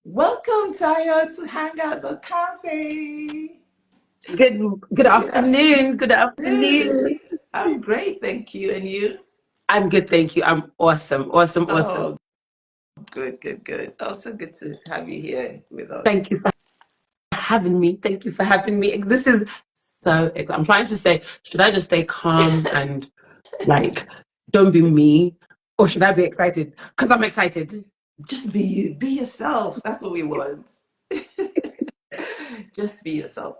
Welcome, Tayo, to Hangout the Cafe. Good Good afternoon. afternoon. Good afternoon. I'm great, thank you. And you? I'm good, thank you. I'm awesome. Awesome, awesome. Oh, good, good, good. Also good to have you here with us. Thank you for having me. Thank you for having me. This is so I'm trying to say, should I just stay calm and like don't be me? Or should I be excited? Because I'm excited. Just be you, be yourself. That's what we want. Just be yourself.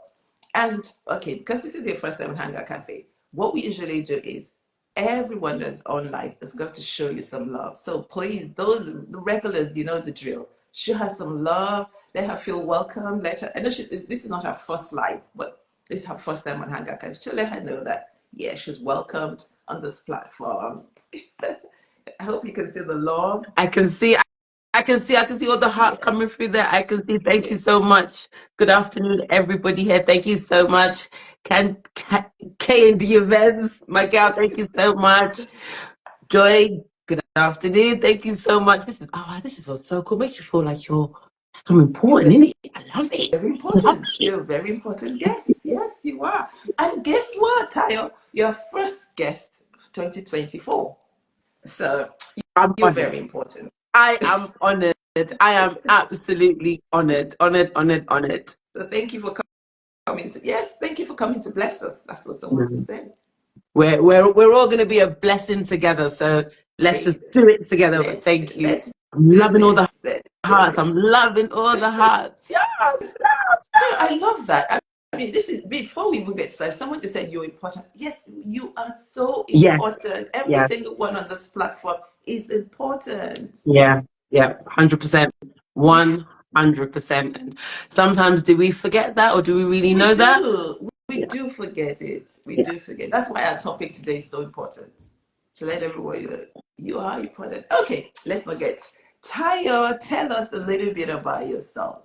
And okay, because this is your first time in Hangout Cafe, what we usually do is everyone that's on live is going to show you some love. So please, those the regulars, you know the drill. Show her some love. Let her feel welcome. Let her. I know this is not her first live, but this is her first time on Hangout Cafe. So let her know that yeah, she's welcomed on this platform. I hope you can see the love. I can see I can see all the hearts Yeah, coming through there. I can see. Thank yeah. you so much. Good afternoon, everybody here. Thank you so much. Can K and D events, my girl. Thank you so much. Joy, good afternoon. Thank you so much. This feels so cool. Makes you feel like I'm You're important, innit? I love it. very Love important. it. You're a very important guest. Yes, you are. And guess what, Tayo? You're first guest of 2024. So I'm you're honored. very important. I am honored. I am absolutely honored. Honored, honored, honored. So thank you for coming to thank you for coming to bless us. That's what I want to Mm. say. We're all gonna be a blessing together. So let's just Hey, do it together. But let's thank you. let's I'm do loving all the this. Let's do hearts. I'm this. loving all the hearts. Yes, yes, No, I yes. love that. I mean, this is before we even get started. Someone just said you're important. Yes, you are so Yes. important. Every Yeah. single one on this platform is important. Yeah, yeah, 100%, 100%. And sometimes do we forget that, or do we really We know that? do. We Yeah, do forget it. We yeah. do forget. That's why our topic today is so important. To let everyone know you are important. Okay, let's not get. Tayo, tell us a little bit about yourself.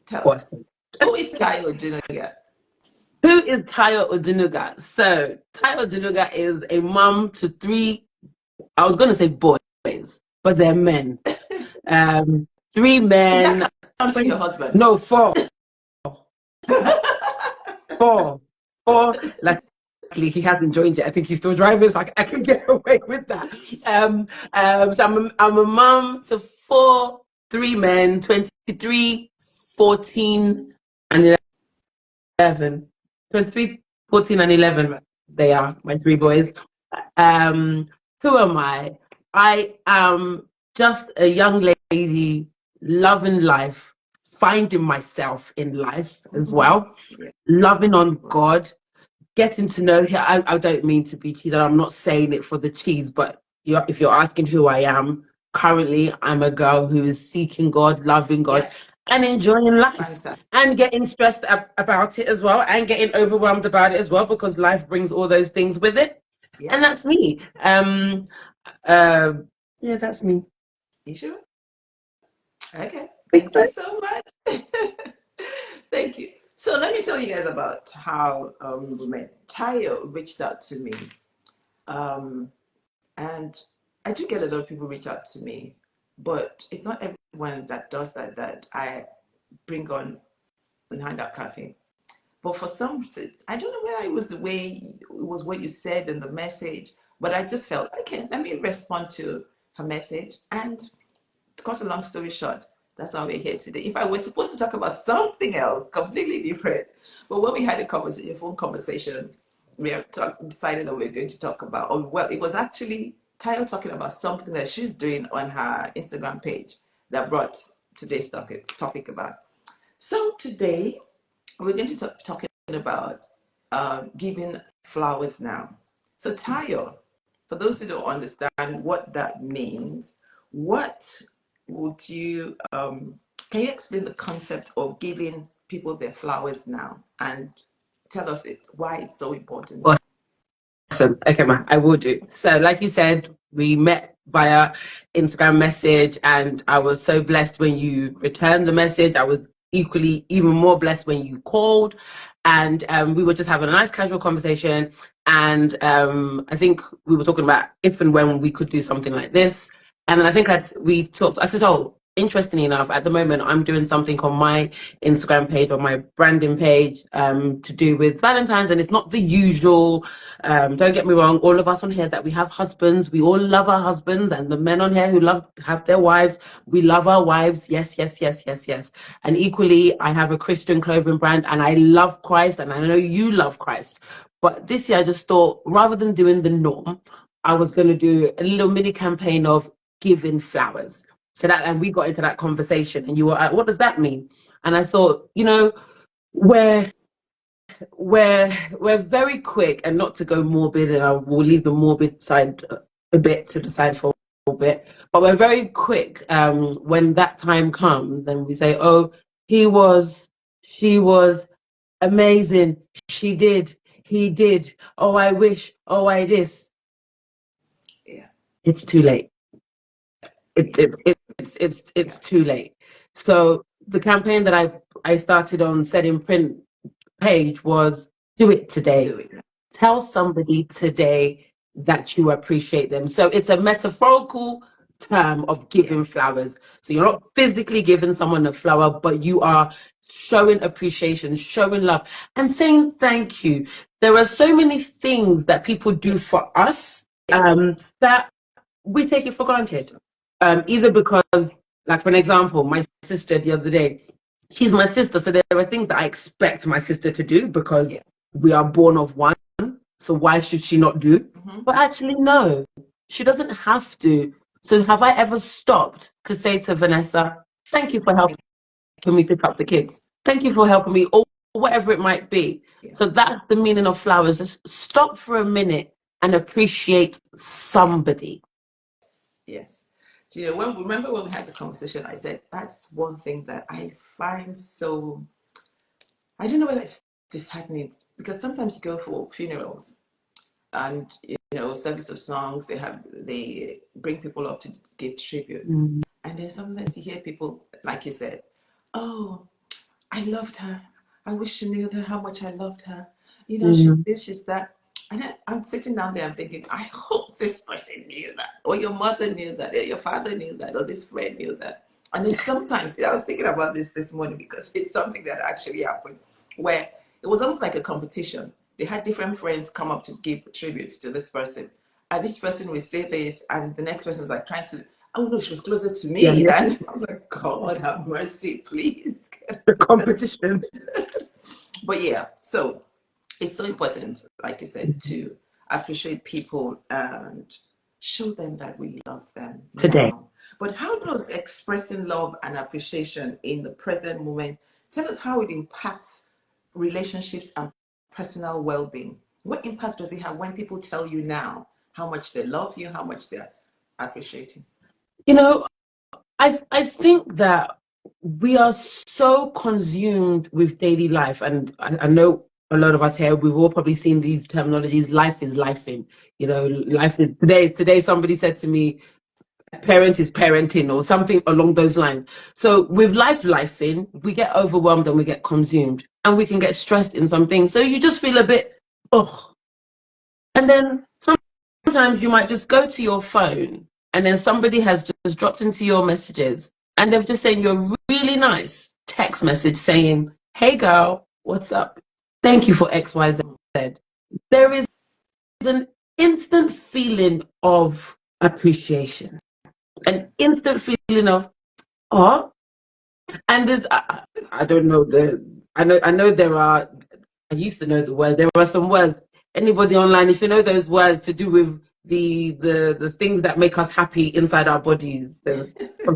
Tell us. Awesome. Who is Tayo Odunuga? Who is Tayo Odunuga? So Tayo Odunuga is a mom to three. I was going to say boys, but they're men. Three Is that men. counting 20, your husband? no, four, four. Like he hasn't joined yet. I think he's still driving, so I can get away with that. So I'm a mom to four, three men, 23, 14, and 11. 23, 14, and 11. They are my three boys. Um, who am I? I am just a young lady loving life, finding myself in life as well, Yeah. loving on God, getting to know him. I don't mean to be cheesy. I'm not saying it for the cheese, but if you're asking who I am, currently I'm a girl who is seeking God, loving God, Yeah. and enjoying life, Fantastic. and getting stressed about it as well, and getting overwhelmed about it as well, because life brings all those things with it. Yeah. And that's me. Uh, yeah, that's me. You sure? Okay. Think Thank so. you so much. Thank you. So let me tell you guys about how we met. Tayo reached out to me, um, and I do get a lot of people reach out to me, but it's not everyone that does that I bring on in Hangout Cafe. But for some, I don't know whether it was the way it was what you said in the message, but I just felt okay. Let me respond to her message, and to cut a long story short, that's why we're here today. If I was supposed to talk about something else completely different, but when we had a phone conversation, decided that we were going to talk about, or well, it was actually Tayo talking about something that she's doing on her Instagram page that brought today's topic about. So today we're going to be talking about giving flowers now. So Tayo, for those who don't understand what that means, what would you can you explain the concept of giving people their flowers now and tell us why it's so important? Awesome. Okay, ma, I will do. So, like you said, we met via Instagram message, and I was so blessed when you returned the message. I was equally, even more blessed when you called, and we were just having a nice casual conversation. And I think we were talking about if and when we could do something like this. And then I think we talked. I said, "Oh, interestingly enough, at the moment, I'm doing something on my Instagram page or my branding page to do with Valentine's, and it's not the usual. Don't get me wrong, all of us on here that we have husbands, we all love our husbands, and the men on here who have their wives, we love our wives. Yes, yes, yes, yes, yes. And equally, I have a Christian clothing brand, and I love Christ, and I know you love Christ. But this year, I just thought, rather than doing the norm, I was going to do a little mini campaign of giving flowers. And we got into that conversation, and you were like, what does that mean? And I thought, we're we're very quick, and not to go morbid, and I will leave the morbid side a bit to the side for a bit, but we're very quick when that time comes and we say, oh, she was amazing, she did, he did, oh, I wish, oh, I this. Yeah. It's too late. It's too late. So the campaign that I started on Set in Print page was do it today. Do it. Tell somebody today that you appreciate them. So it's a metaphorical term of giving flowers. So you're not physically giving someone a flower, but you are showing appreciation, showing love, and saying thank you. There are so many things that people do for us that we take it for granted. Either because, like for an example, my sister the other day, she's my sister, so there are things that I expect my sister to do because we are born of one. So why should she not do? But actually, no, she doesn't have to. So have I ever stopped to say to Vanessa, thank you for helping me pick up the kids. Thank you for helping me, or whatever it might be. So that's the meaning of flowers. Just stop for a minute and appreciate somebody. Yes. Do you know, remember when we had the conversation, I said, that's one thing that I find so, I don't know whether it's disheartening, because sometimes you go for funerals and, service of songs, they bring people up to give tributes. And then sometimes you hear people, like you said, oh, I loved her. I wish she knew how much I loved her. She's this, she's that. And I'm sitting down there, I'm thinking, I hope this person knew that, or your mother knew that, or your father knew that, or this friend knew that. And then sometimes, I was thinking about this morning because it's something that actually happened, where it was almost like a competition. They had different friends come up to give tributes to this person. And this person would say this, and the next person was like trying to, oh no, she was closer to me. Yeah. And I was like, God have mercy, please. The competition. But yeah, so it's so important, like you said, to appreciate people and show them that we love them Today. now. But how does expressing love and appreciation in the present moment tell us how it impacts relationships and personal well-being? What impact does it have when people tell you now how much they love you, how much they're appreciating? I think that we are so consumed with daily life, and I know a lot of us here, we've all probably seen these terminologies. Life is lifing. Life is today. Today, somebody said to me, parent is parenting, or something along those lines. So with lifing, we get overwhelmed and we get consumed, and we can get stressed in some things. So you just feel a bit, oh. And then sometimes you might just go to your phone, and then somebody has just dropped into your messages, and they've just sent you a really nice text message saying, hey girl, what's up? Thank you for XYZ. There is an instant feeling of appreciation, an instant feeling of, oh, and I don't know I know there are, I used to know the word. There are some words. Anybody online, if you know those words to do with the things that make us happy inside our bodies, there's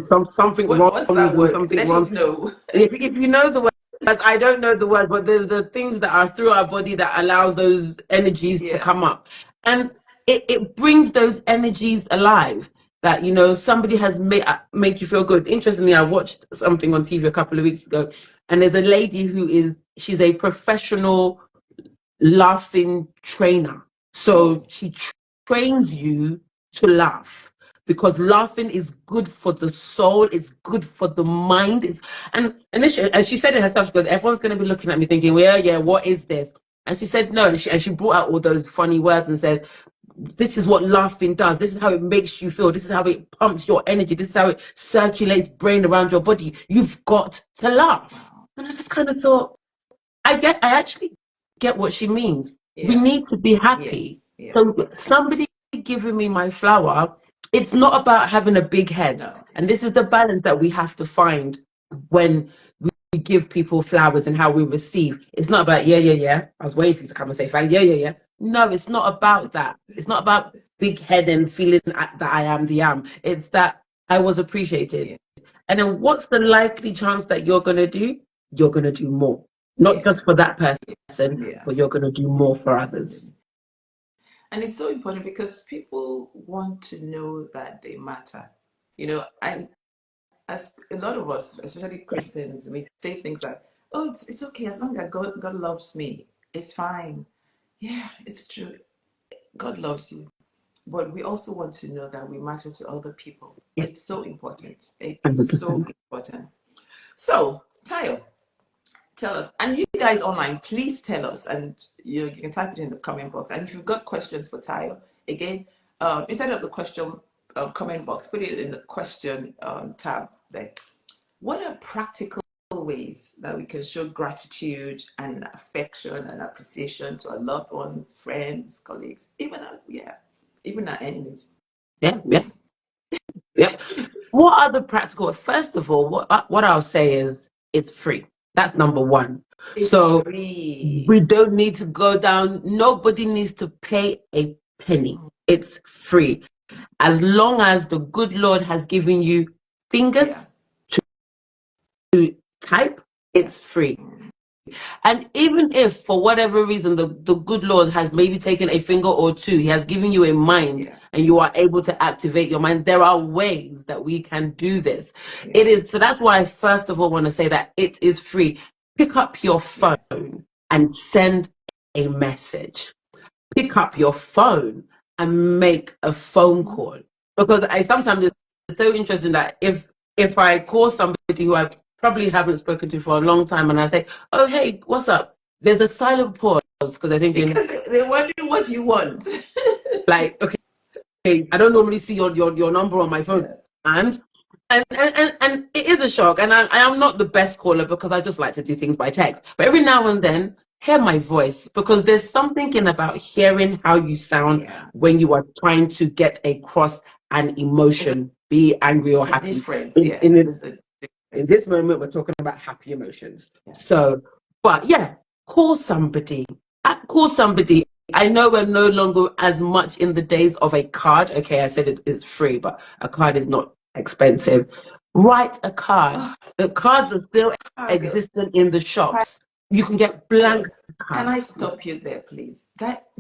something wrong. What's that word? Something Let wrong. us know. If you know the word, I don't know the word, but there's the things that are through our body that allows those energies to come up, and it brings those energies alive. That somebody has made you feel good. Interestingly, I watched something on TV a couple of weeks ago, and there's a lady she's a professional laughing trainer. So she trains you to laugh, because laughing is good for the soul, it's good for the mind. And she said it herself, she goes, everyone's going to be looking at me thinking, well, yeah, what is this? And she said no, and she brought out all those funny words and said, this is what laughing does. This is how it makes you feel. This is how it pumps your energy. This is how it circulates brain around your body. You've got to laugh. Wow. And I just kind of thought, I actually get what she means. We Yeah. need to be happy. Yes. Yeah. So somebody giving me my flower, it's not about having a big head. No. And this is the balance that we have to find when we give people flowers and how we receive. It's not about, yeah, yeah, yeah. I was waiting for you to come and say thank, yeah, yeah, yeah. No, it's not about that. It's not about big head and feeling that I am the am. It's that I was appreciated. Yeah. And then what's the likely chance that you're going to do? You're going to do more. Not Yeah. just for that person, Yeah. but you're going to do more for others. Absolutely. And it's so important because people want to know that they matter. And as a lot of us, especially Yes. Christians, we say things like, "Oh, it's okay as long as God loves me, it's fine." Yeah, it's true. God loves you, but we also want to know that we matter to other people. Yes. It's so important. It is so 100%. important. So, Tayo, tell us, and you guys online, please tell us, and you can type it in the comment box. And if you've got questions for Tayo, again, instead of the question comment box, put it in the question tab there. What are practical ways that we can show gratitude and affection and appreciation to our loved ones, friends, colleagues, even our enemies? Yeah, yeah, yeah. What are the practical? First of all, what I'll say is it's free. That's number one. It's So free. we don't need to go down. Nobody needs to pay a penny. It's free. As long as the good Lord has given you Yeah, fingers to type, yeah, it's free. And even if for whatever reason the good Lord has maybe taken a finger or two, he has given you a mind yeah, and you are able to activate your mind, there are ways that we can do this. It yeah, is, so that's why I first of all want to say that it is free. Pick up your yeah. phone and send a message. Pick up your phone and make a phone Mhm. call. Because I sometimes it's so interesting that if I call somebody who I probably haven't spoken to for a long time and I say, "Oh hey, what's up?" There's a silent pause because they're thinking Because they're wondering what you want. like, okay, I don't normally see your number on my phone, Yeah, and and it is a shock. And I am not the best caller because I just like to do things by text. But every now and then, hear my voice because there's something in about hearing how you sound yeah. when you are trying to get across an There's emotion, be angry or a happy. difference. In Yeah, in there's a in difference. this moment, we're talking about happy emotions. Yeah. So, but yeah, call somebody. Call somebody. I know we're no longer as much in the days of a card. Okay, I said it is free, but a card is not expensive. Write a card. Oh, The cards are still girl. existent in the shops. You can get blank Can I cards. stop you there, please?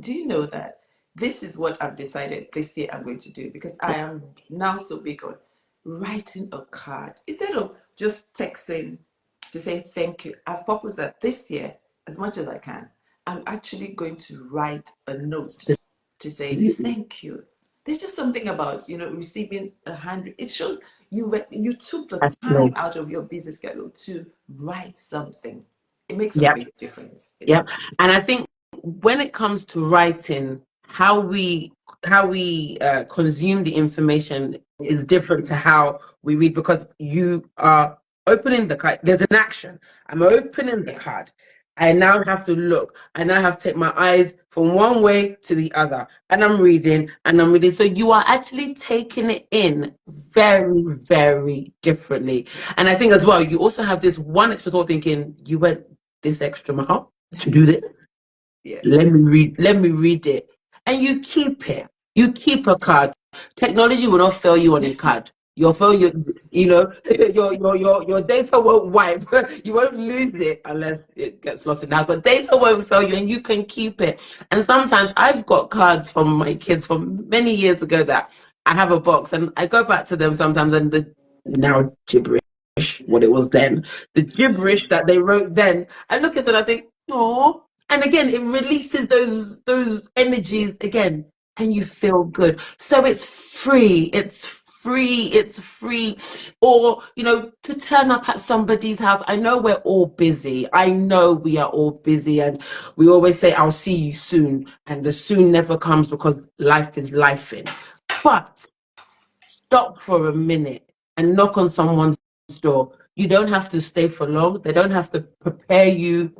Do you know that this is what I've decided this year I'm going to do because I am now so big on writing a card instead of just texting to say thank you. I've proposed that this year, as much as I can, I'm actually going to write a note to say Absolutely. thank you. There's just something about receiving a hand. It shows you took the That's time no. out of your busy schedule to write something. It makes a Yep. big difference. It Yep. does. And I think when it comes to writing, how we consume the information Yeah. is different to how we read because you are opening the card. There's an action. I'm opening the Yeah. card. I now have to look. I now have to take my eyes from one way to the other. And I'm reading and I'm reading. So you are actually taking it in very, very differently. And I think as well, you also have this one extra thought thinking, you went this extra mile to do this. Let Yes. me read. Let me read it, and you keep Yeah. it. You keep a card. Technology will not fail you on a card. Your phone, you know, your data won't wipe. You won't lose it unless it gets lost in that. But data won't fail you, and you can keep it. And sometimes I've got cards from my kids from many years ago that I have a box, and I go back to them sometimes, and the now gibberish what it was then, the gibberish that they wrote then. I look at it, and I think, oh, and again it releases those Yeah. energies again and you feel good. So it's free. It's free. It's free. Or, to turn up at somebody's house. I know we're all busy. I know we are all busy. And we always say, I'll see you soon. And the soon never comes because life is lifing. But stop for a minute and knock on someone's door. You don't have to stay for long. They don't have to prepare you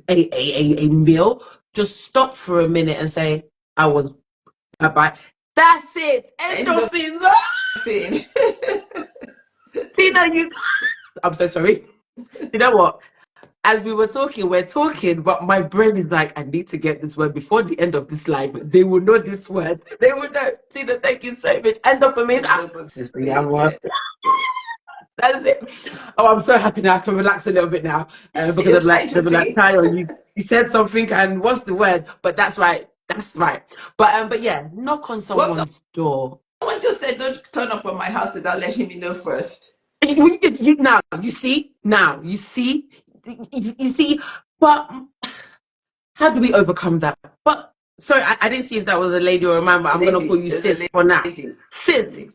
a meal. Just stop for a minute and say, I was bye. That's it. Endorphins. Endorphin. You. I'm so sorry. You know what? As we were talking, we're talking, but my brain is like, I need to get this word before the end of this live. They will know this word. They will know. Tina, thank you so much. Endorphins. Sister, yeah. That's it. Oh, I'm so happy now. I can relax a little bit now because You're I'm trying like, to think. Tayo, you said something, and what's the word? But that's right. That's right. But yeah, knock on Well, someone's door. someone just said, don't turn up on my house without letting me know first. Now you see. You see. But how do we overcome that? But sorry, I didn't see if that was a lady or a man. But I'm gonna call you There's a sis for now. lady. Sis,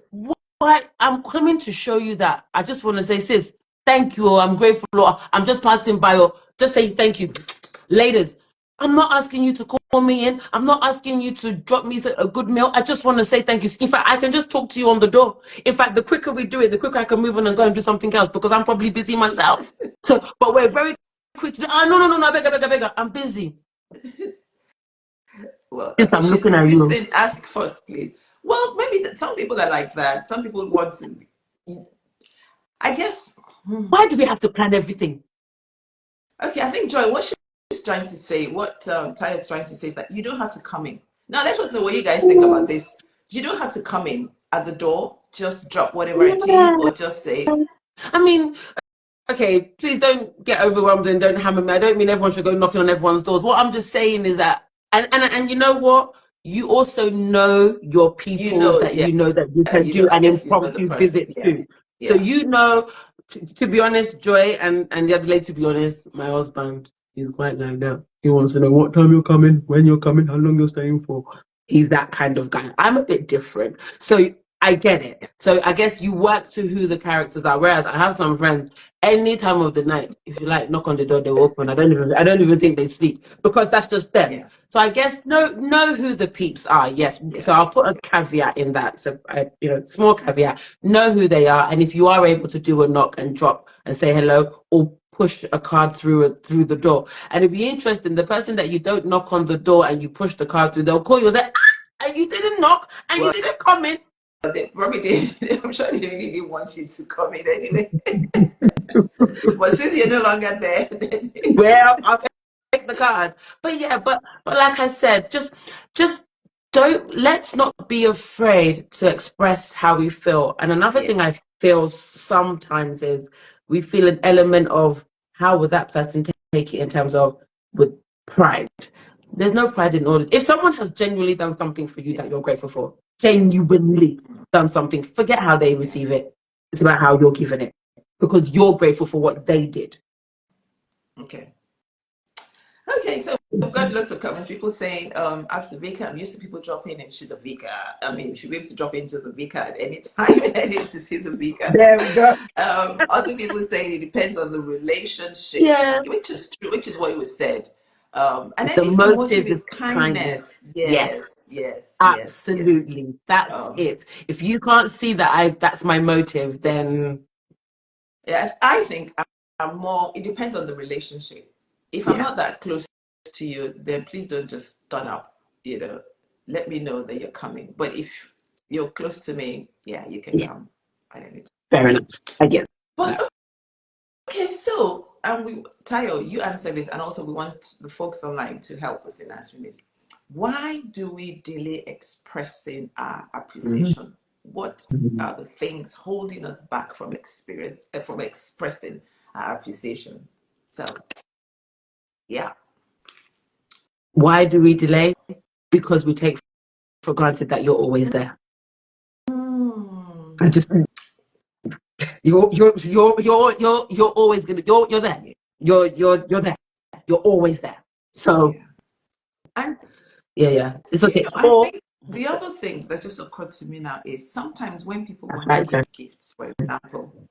why I'm coming to show you that. I just want to say, sis, thank you. I'm grateful. I'm just passing by. Or just saying thank you, ladies. I'm not asking you to call me in. I'm not asking you to drop me a good meal. I just want to say thank you. In fact, I can just talk to you on the door. In fact, the quicker we do it, the quicker I can move on and go and do something else because I'm probably busy myself. So, but we're very quick to do, no, I beg, I'm busy. Well, Yes, okay, I'm she's looking at you. insisting, ask first, please. Well, maybe some people are like that. Some people want to, I guess. Why do we have to plan everything? Okay, I think, Joy, what she's trying to say, what Tayo is trying to say is that you don't have to come in. Now, let us know what you guys think about this. You don't have to come in at the door, just drop whatever it is, or just say, I mean, okay, please don't get overwhelmed and don't hammer me. I don't mean everyone should go knocking on everyone's doors. What I'm just saying is that, and you know what? You also know your peoples that yeah, you know that you can do I an guess you know the impromptu person. visit Yeah, to. So yeah. you know, to be honest, Joy and the other lady, to be honest, my husband is quite like that. He wants to know what time you're coming, when you're coming, how long you're staying for. He's that kind of guy. I'm a bit different. So I get it. So I guess you work to who the characters are. Whereas I have some friends, any time of the night, if you like, knock on the door, they'll open. I don't even think they sleep because that's just them. Yeah. So I guess know who the peeps are. Yes. Yeah. So I'll put a caveat in that. So small caveat. Know who they are, and if you are able to do a knock and drop and say hello, or push a card through the door, and it'd be interesting. The person that you don't knock on the door and you push the card through, they'll call you and say, and you didn't knock and you didn't come in. They probably did. I'm sure they really want you to come in anyway. But since you're no longer there, then Well, I'll take the card. But yeah, but like I said, just let's not be afraid to express how we feel. And another thing I feel sometimes is we feel an element of how would that person take it in terms of with pride. There's no pride in all. If someone has genuinely done something for you that you're grateful for, genuinely done something, forget how they receive it. It's about how you're giving it because you're grateful for what they did. Okay. Okay, so we've got lots of comments. People saying, as the Vika, I'm used to people dropping and she's a Vika. I mean, she'll be able to drop into the Vika at any time and I need to see the Vika. There we go. Other people saying it depends on the relationship, Yeah. which is true, which is what was said. And then The if your motive motive is is kindness, kindness. Yes. yes. Absolutely. That's it. If you can't see that that's my motive, then Yeah, I think I'm more, it depends on the relationship. If I'm not that close to you, then please don't just turn up, let me know that you're coming. But if you're close to me, yeah, you can come at any time. fair enough. I get But that. okay, so Tayo, you answer this, and also we want the folks online to help us in answering this. Why do we delay expressing our appreciation? What are the things holding us back from expressing our appreciation? So, yeah. Why do we delay? Because we take for granted that you're always there. I just you're always gonna you're there. You're there. You're always there. So And yeah. It's okay. I Or think The other thing that just occurred to me now is sometimes when people That's want to right, Joe. give gifts, for example,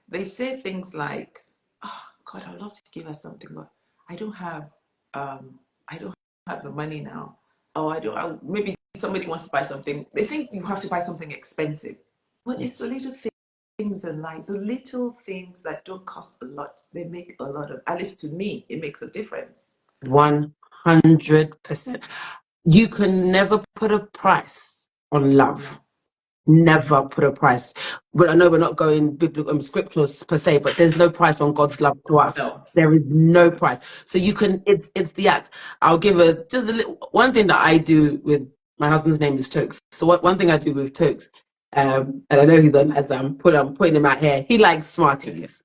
they say things like, "Oh God, I'd love to give her something, but I don't have, I don't have the money now." Or I don't. Maybe somebody wants to buy something. They think you have to buy something expensive, but it's the Yes. little things in life, the little things that don't cost a lot. They make a lot of. At least to me, it makes a difference. 100%. You can never put a price on love. No. Never put a price. But I know we're not going biblical scriptures per se, but there's no price on God's love to us. No. There is no price. So you can. It's the act. I'll give just a little one thing that I do with my husband's name is Tokes. So one thing I do with Tokes, and I know he's on as I'm putting him out here. He likes Smarties.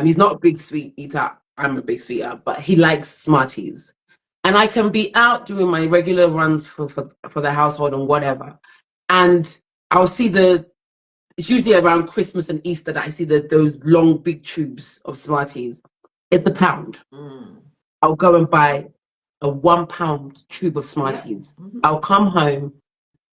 He's not a big sweet eater. I'm a big sweet eater, but he likes Smarties. And I can be out doing my regular runs for the household and whatever. And I'll see it's usually around Christmas and Easter that I see those long, big tubes of Smarties. It's £1. Mm. I'll go and buy a £1 tube of Yeah. Smarties. Mm-hmm. I'll come home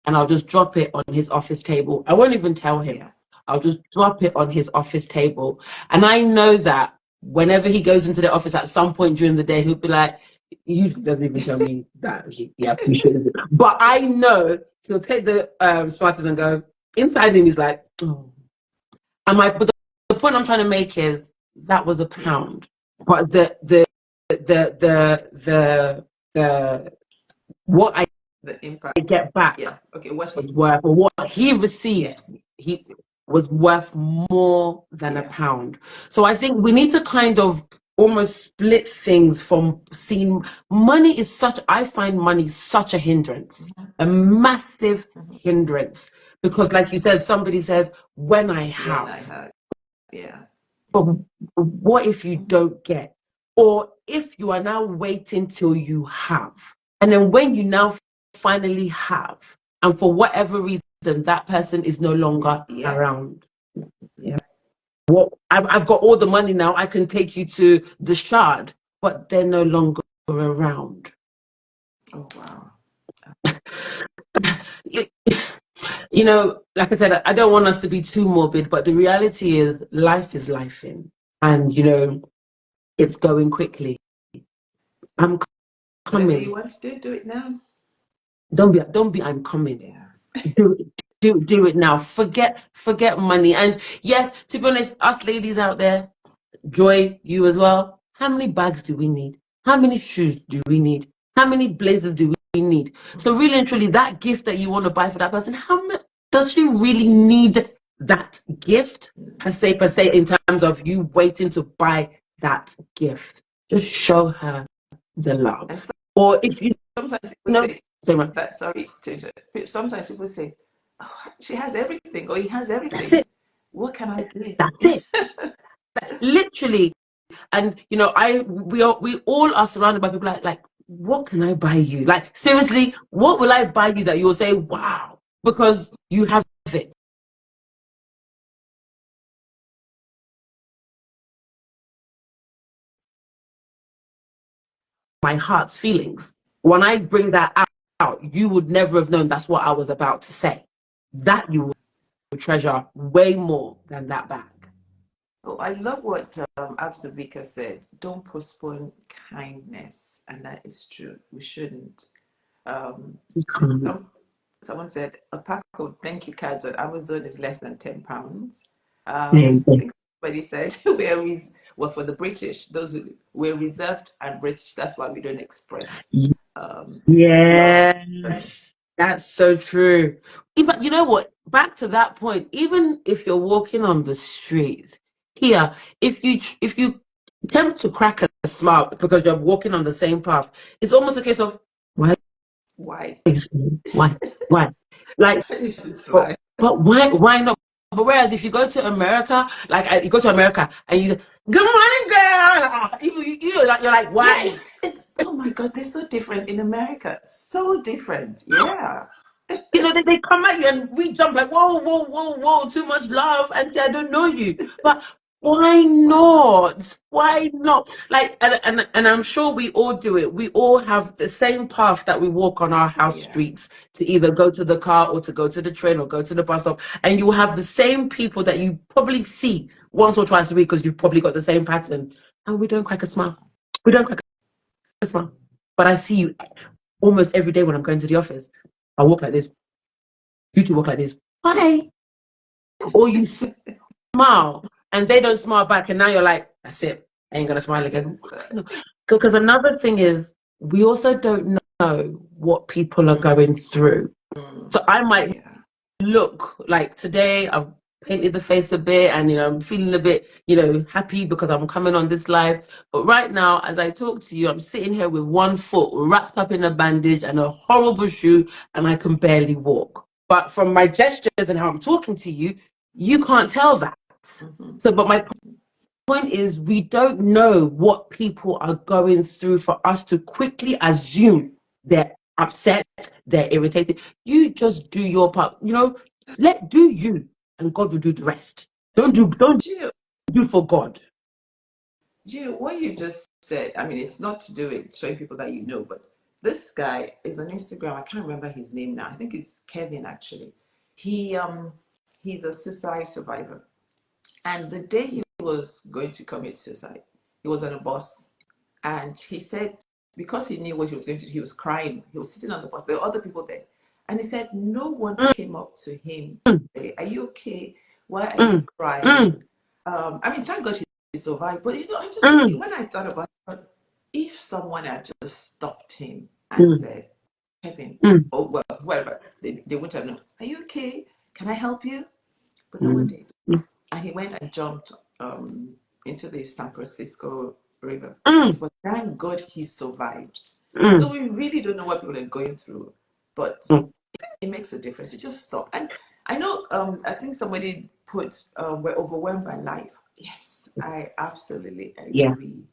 and I'll just drop it on his office table. I won't even tell him. Yeah. I'll just drop it on his office table. And I know that whenever he goes into the office at some point during the day, he'll be like, he usually doesn't even tell me that he appreciates it. But I know he'll take the Smarties and go, inside him, he's like, oh. But the point I'm trying to make is that was £1. But the what I The impact. get back Yeah. Okay. What was he. worth, or what he received, Yes. he was worth more than Yeah. £1. So I think we need to kind of almost split things from seeing money is I find money such a hindrance, a massive hindrance. Because like you said, somebody says, when I When I have, had. Yeah. but what if you don't get? Or if you are now waiting till you have, and then when you now finally have, and for whatever reason that person is no longer around. Yeah. What I've got all the money now, I can take you to the Shard, but they're no longer around. Oh wow. You know, like I said, I don't want us to be too morbid, but the reality is life is life in, and you know, it's going quickly. I'm Whatever you coming. want to do it now. Don't be I'm coming. Yeah. Do it, do it now. Forget money. And yes, to be honest, us ladies out there, Joy, you as well. How many bags do we need? How many shoes do we need? How many blazers do we need? So really and truly, that gift that you want to buy for that person, how much does she really need that gift per se, in terms of you waiting to buy that gift? Just show her the And love. Or if you sometimes people know, say say man, that. Sorry, sometimes people say, "Oh, she has everything," or "He has that's everything." it. What can I do? That's it. Literally. And you know, we all are surrounded by people like, what can I buy you? Like seriously, what will I buy you that you'll say, wow, because you have it. My heart's feelings. When I bring that out, you would never have known that's what I was about to say. That you will treasure way more than that bag. Oh, I love what Abstabika said. Don't postpone kindness, and that is true. We shouldn't. Um, You can't. some, someone said a pack of thank you cards on Amazon is less than £10. There I you go. think somebody said well, for the British, those who we're reserved and British. That's why we don't express love. Yes, that's so true. Even you know what? Back to that point. Even if you're walking on the streets here, if you attempt to crack a smile because you're walking on the same path, it's almost a case of why Why? are you smiling? Why? Like, You should but smile. why not? But whereas if you go to America, you go to America and you say, "Good morning, girl," you're like, Yeah, why? it's oh my God, they're so different in America. So different. Yeah. You know, they come at you and we jump like, whoa, whoa, whoa, whoa, too much love. And say, I don't know you. But Why not? Why not? Like, and I'm sure we all do it. We all have the same path that we walk on our house Yeah. streets to either go to the car or to go to the train or go to the bus stop. And you have the same people that you probably see once or twice a week because you've probably got the same pattern. And we don't crack a smile. We don't crack a smile. But I see you almost every day when I'm going to the office. I walk like this. You two walk like this. Why? Or you smile and they don't smile back, and now you're like, that's it, I ain't gonna smile again. Because another thing is, we also don't know what people are going through. So I might look like today I've painted the face a bit and I'm feeling a bit happy because I'm coming on this live, but right now as I talk to you I'm sitting here with one foot wrapped up in a bandage and a horrible shoe and I can barely walk, but from my gestures and how I'm talking to you, you can't tell that. So but my point is, we don't know what people are going through for us to quickly assume they're upset, they're irritated. You just do your part, do you, and God will do the rest. Don't do for God. What you just said, I mean, it's not to do with showing people that you know, but this guy is on Instagram. I can't remember his name now. I think it's Kevin actually. He's a suicide survivor. And the day he was going to commit suicide, he was on a bus and he said, because he knew what he was going to do, he was crying. He was sitting on the bus. There were other people there. And he said, no one came up to him to say, are you okay? Why are you crying? I mean, thank God he survived. But I'm just thinking, when I thought about it, if someone had just stopped him and said, Kevin, oh, well, whatever, they wouldn't have known. Are you okay? Can I help you? But no one did. And he went and jumped into the San Francisco River. But thank God he survived. So we really don't know what people are going through, but it makes a difference. You just stop. And I know, I think somebody put, we're overwhelmed by life. Yes, I absolutely Yeah. agree.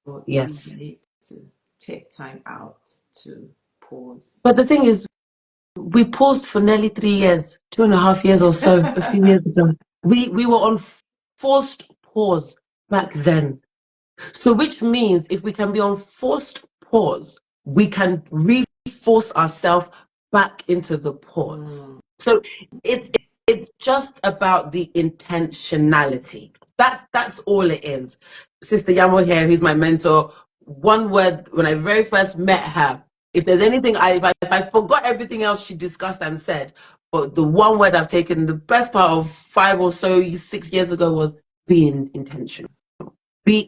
But we Yes. need to take time out to pause. But the thing is, we paused for nearly 3 years, 2.5 years or so, a few years ago. We were on forced pause back then. So which means if we can be on forced pause, we can reforce ourselves back into the pause. So it's just about the intentionality. That's all it is. Sister Yamo here, who's my mentor, one word when I very first met her, if there's anything if I forgot everything else she discussed and said, but the one word I've taken the best part of 5 or so 6 years ago was being intentional. Be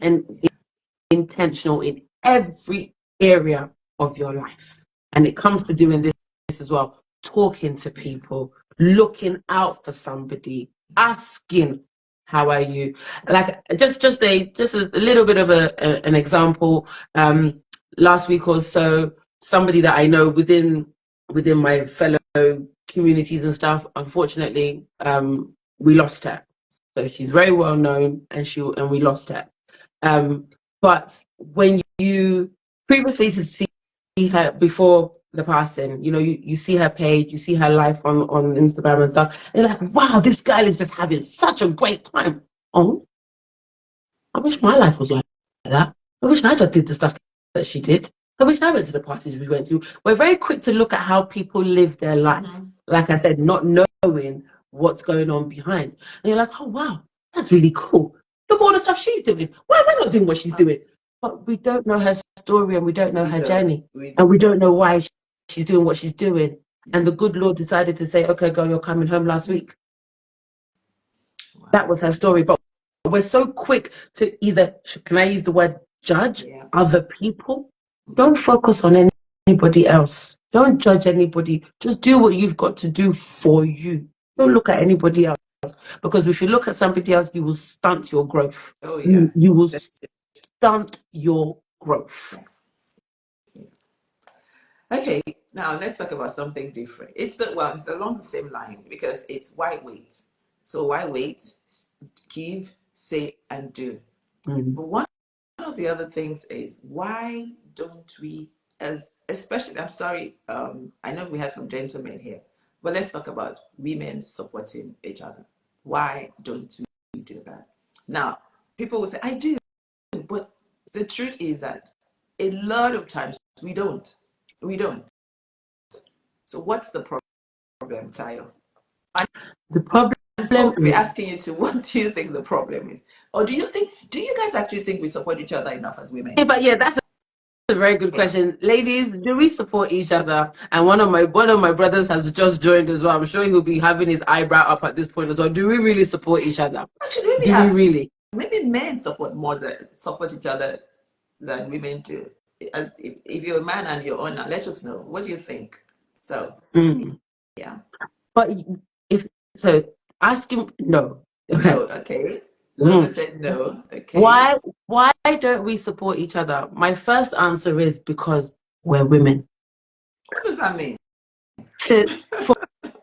intentional in every area of your life. And it comes to doing this as well, talking to people, looking out for somebody, asking, how are you? Like just a little bit of an example. Last week or so, somebody that I know within my fellow communities and stuff, unfortunately, we lost her. So she's very well known and we lost her. But when you previously to see her before the passing, you see her page, you see her life on Instagram and stuff, and you're like, wow, this girl is just having such a great time. Oh, I wish my life was like that. I wish I just did the stuff that she did. I wish I went to the parties we went to. We're very quick to look at how people live their life. Like I said, not knowing what's going on behind. And you're like, oh, wow, that's really cool. Look at all the stuff she's doing. Why am I not doing what she's doing? But we don't know her story and we don't know her journey. And we don't know why she's doing what she's doing. And the good Lord decided to say, okay, girl, you're coming home last week. Wow. That was her story. But we're so quick to either, can I use the word judge other people? Don't focus on anybody else. Don't judge anybody. Just do what you've got to do for you. Don't look at anybody else. Because if you look at somebody else, you will stunt your growth. Oh, yeah. You will stunt your growth. Okay, now let's talk about something different. It's along the same line because it's why wait. So why wait? Give, say, and do. But one of the other things is why don't we, especially, I'm sorry, I know we have some gentlemen here, but let's talk about women supporting each other. Why don't we do that? Now, people will say, I do. But the truth is that a lot of times we don't. We don't. So what's the problem, Tayo? The problem And folks be is, asking you to, what do you think the problem is? Or do you guys actually think we support each other enough as women? but yeah, that's a very good Yeah. question. Ladies, do we support each other? And one of my brothers has just joined as well. I'm sure he'll be having his eyebrow up at this point as well. Do we really support each other? I should really Do we ask. really? Maybe men support each other than women do. If you're a man and you're on now, let us know. What do you think? So Mm. yeah. But if so, ask him. No. No, Okay. okay. Whoever Mm. said no, okay. Why don't we support each other? My first answer is because we're women. What does that mean? So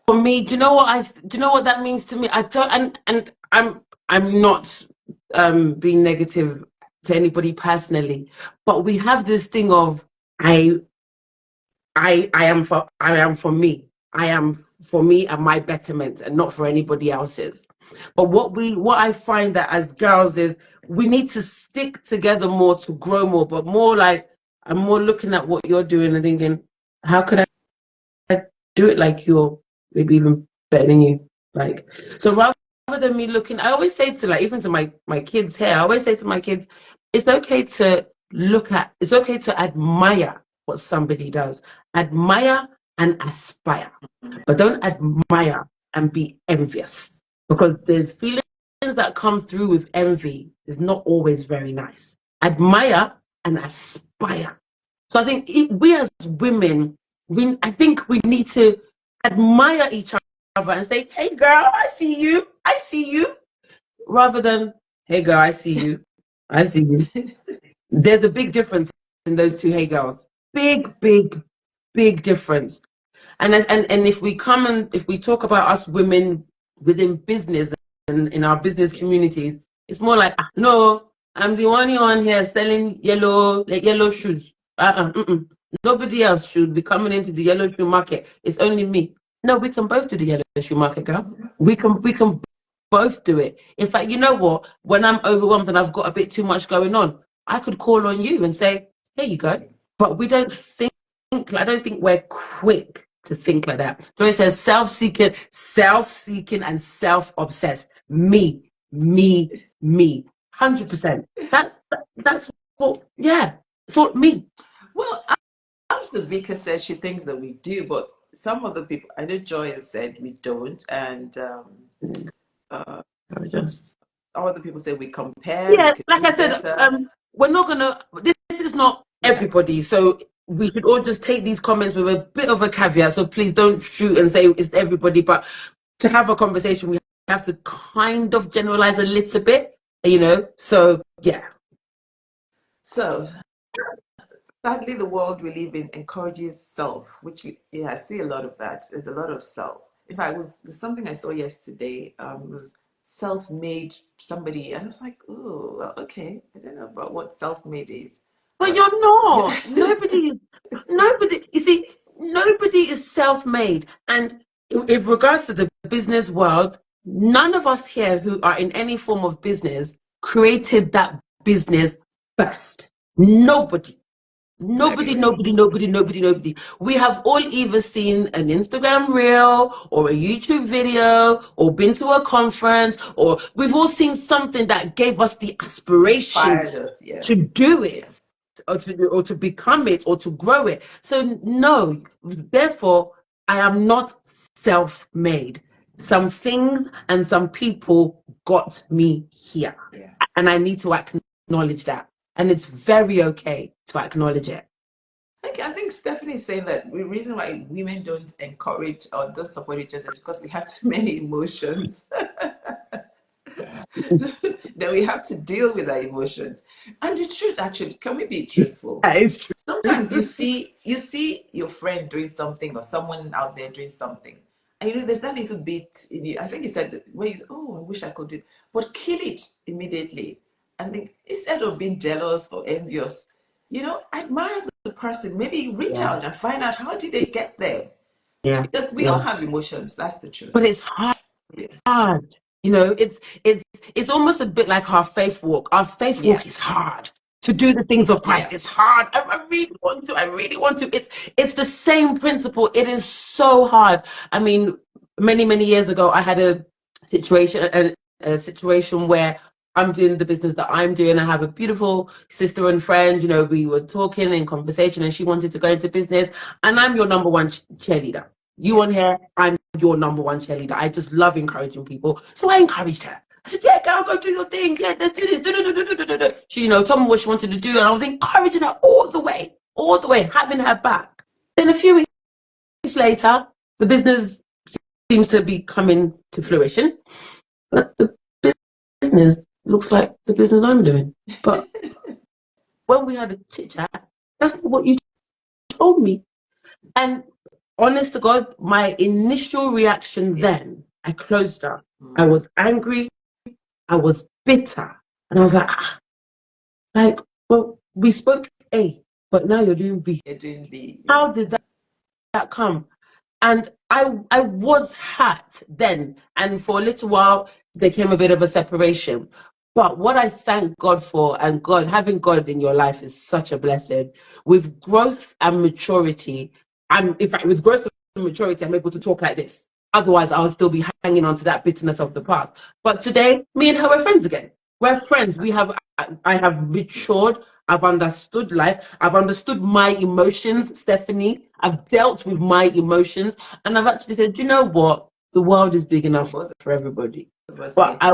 for me, do you know what that means to me? I don't, and I'm not being negative to anybody personally, but we have this thing of I I am for me. I am for me and my betterment and not for anybody else's. But what I find that as girls is we need to stick together more to grow more, but more like I'm more looking at what you're doing and thinking, how could I do it like you're maybe even better than you? Like, so rather than me looking, I always say to like even to my kids here, I always say to my kids, it's okay to it's okay to admire what somebody does. Admire and aspire, but don't admire and be envious because there's feelings that come through with envy is not always very nice. Admire and aspire. So I think we as women, I think we need to admire each other and say, "Hey, girl, I see you. I see you," rather than, "Hey, girl, I see you. I see you." There's a big difference in those two "hey, girls." Big, big, big difference. And if we talk about us women within business and in our business communities, it's more like, no, I'm the only one here selling yellow shoes. Mm-mm. Nobody else should be coming into the yellow shoe market. It's only me. No, we can both do the yellow shoe market, girl. We can both do it. In fact, you know what? When I'm overwhelmed and I've got a bit too much going on, I could call on you and say, "Here you go." But we don't think. I don't think we're quick to think like that. Joy says self-seeking, and self-obsessed. Me. 100%. That's what. Yeah. It's what me. Well, as the vicar said, she thinks that we do, but some other people, I know Joy has said we don't, and uh, I just other people say we compare, we Yeah, could like do I said, better. we're not gonna. This is not Yeah. everybody, so we should all just take these comments with a bit of a caveat. So please don't shoot and say it's everybody, but to have a conversation, we have to kind of generalize a little bit, So yeah, So sadly, the world we live in encourages self, which yeah, I see a lot of that. There's a lot of self. In fact, there's something I saw yesterday. It was self-made somebody, and I was like, oh, well, okay. I don't know about what self-made is, but but you're yeah. not. Nobody. You see, nobody is self-made, and in regards to the business world, none of us here who are in any form of business created that business first. Nobody. Very Nobody, well. nobody, nobody, nobody, nobody. We have all either seen an Instagram reel or a YouTube video or been to a conference, or we've all seen something that gave us the aspiration Inspired us, yeah. to do Yeah. it or to become it or to grow it. So no, therefore I am not self-made. Some things and some people got me here, Yeah. and I need to acknowledge that, and it's very okay to acknowledge it. I think Stephanie is saying that the reason why women don't encourage or don't support each other is because we have too many emotions. Then we have to deal with our emotions. And the truth, actually, can we be truthful? That is true. Sometimes you see your friend doing something or someone out there doing something, and there's that little bit in you. I think you said where you, oh, I wish I could do it, but kill it immediately. And think instead of being jealous or envious, admire the person. Maybe reach Yeah, out and find out how did they get there, yeah, because we all yeah. have emotions. That's the But truth. it's hard. Yeah. You know, it's almost a bit like our faith walk. Our faith Yeah, walk is hard. To do the things of Christ, yeah, it's hard. I really want to. I really want to. It's the same principle. It is so hard. I mean, many years ago, I had a situation where I'm doing the business that I'm doing. I have a beautiful sister and friend. You know, we were talking in conversation, and she wanted to go into business, and I'm your number one cheerleader. You yeah. on here, I'm your number one cheerleader. I just love encouraging people. So I encouraged her. I said, yeah, girl, go do your thing. Yeah, let's do this. She, told me what she wanted to do. And I was encouraging her all the way, having her back. Then a few weeks later, the business seems to be coming to fruition. But the business looks like the business I'm doing. But when we had a chit chat, that's not what you told me. And honest to God, my initial reaction Yeah. then, I closed her. I Mm. was angry. I was bitter. And I was like, well, we spoke A, but now you're doing B. You're doing B. Yeah. How did that come? And I was hurt then. And for a little while, there came a bit of a separation. But what I thank God for, and God, having God in your life is such a blessing. With growth and maturity, in fact, with growth and maturity, I'm able to talk like this. Otherwise, I'll still be hanging on to that bitterness of the past. But today, me and her are friends again. We're friends. I have matured. I've understood life. I've understood my emotions, Stephanie. I've dealt with my emotions. And I've actually said, you know what? The world is big For enough both for everybody. of us, But yeah.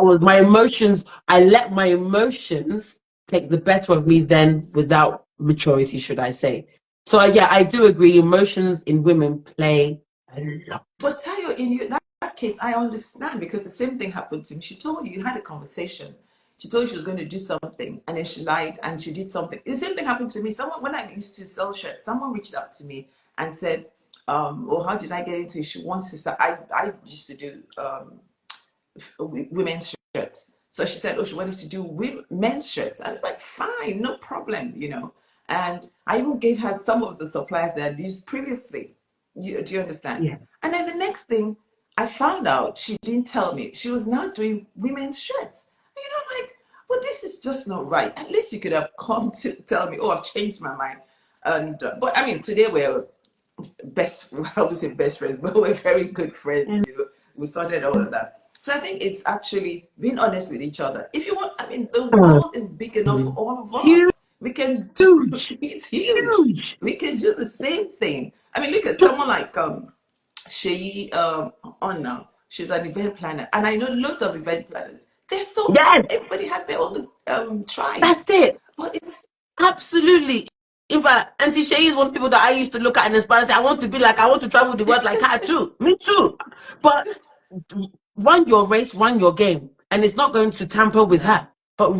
I let my emotions take the better of me then without maturity, should I say. So yeah, I do agree. Emotions in women play a lot. But Tayo, in that case, I understand because the same thing happened to me. She told you had a conversation. She told you she was going to do something, and then she lied and she did something. The same thing happened to me. Someone, when I used to sell shirts, someone reached out to me and said, "Oh, how did I get into it?" She wants to start. I used to do women's shirts. So she said, "Oh, she wanted to do men's shirts." I was like, "Fine, no problem." And I even gave her some of the supplies that I'd used previously. Do you understand? Yeah. And then the next thing I found out, she didn't tell me, she was now doing women's shirts. And like, well, this is just not right. At least you could have come to tell me, "Oh, I've changed my mind." And but I mean, today we're best, I would say best friends, but we're very good friends. We sorted all of that. So I think it's actually being honest with each other. If you want, I mean, the world is big enough for all of Huge, us. We can do, it's huge. huge. We can do the same thing. I mean, look at someone like she on now. She's an event planner, and I know lots of event planners. They're so Yes, everybody has their own tribe, that's it. but it's Absolutely. In fact, Auntie Shay is one of the people that I used to look at and inspire and say, I want to be like, I want to travel the world like her too. Me too. But run your race, run your game. And it's not going to tamper with no, her. But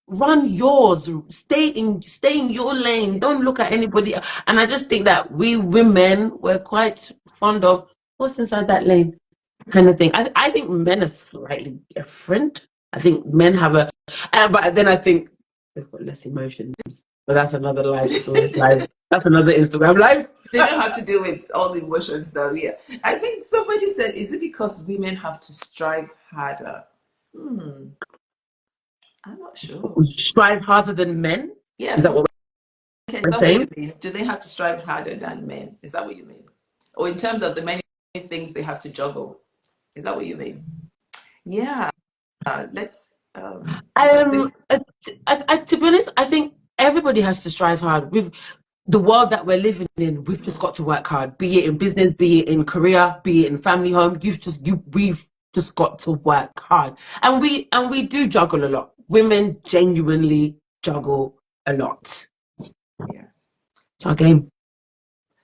run yours. Stay in your lane. yeah, Don't look at anybody. And I just think that we women were quite fond of what's inside that lane kind of thing. I think men are slightly different. I think men have but then I think they've got less emotions. But that's another life story. Live. That's another Instagram live. they don't have to deal with all the emotions though. Yeah, I think somebody said, "Is it because women have to strive harder?" Hmm, I'm not sure. Strive harder than men. Is Yeah, that what okay, is we're that what you saying? mean? Do they have to strive harder than men? Is that what you mean? Or in terms of the many things they have to juggle? Is that what you mean? Yeah, let's this To be honest, I think everybody has to strive hard. With the world that we're living in, we've just got to work hard. Be it in business, be it in career, be it in family home. We've just got to work hard, and we do juggle a lot. Women genuinely juggle a lot. yeah. It's our game.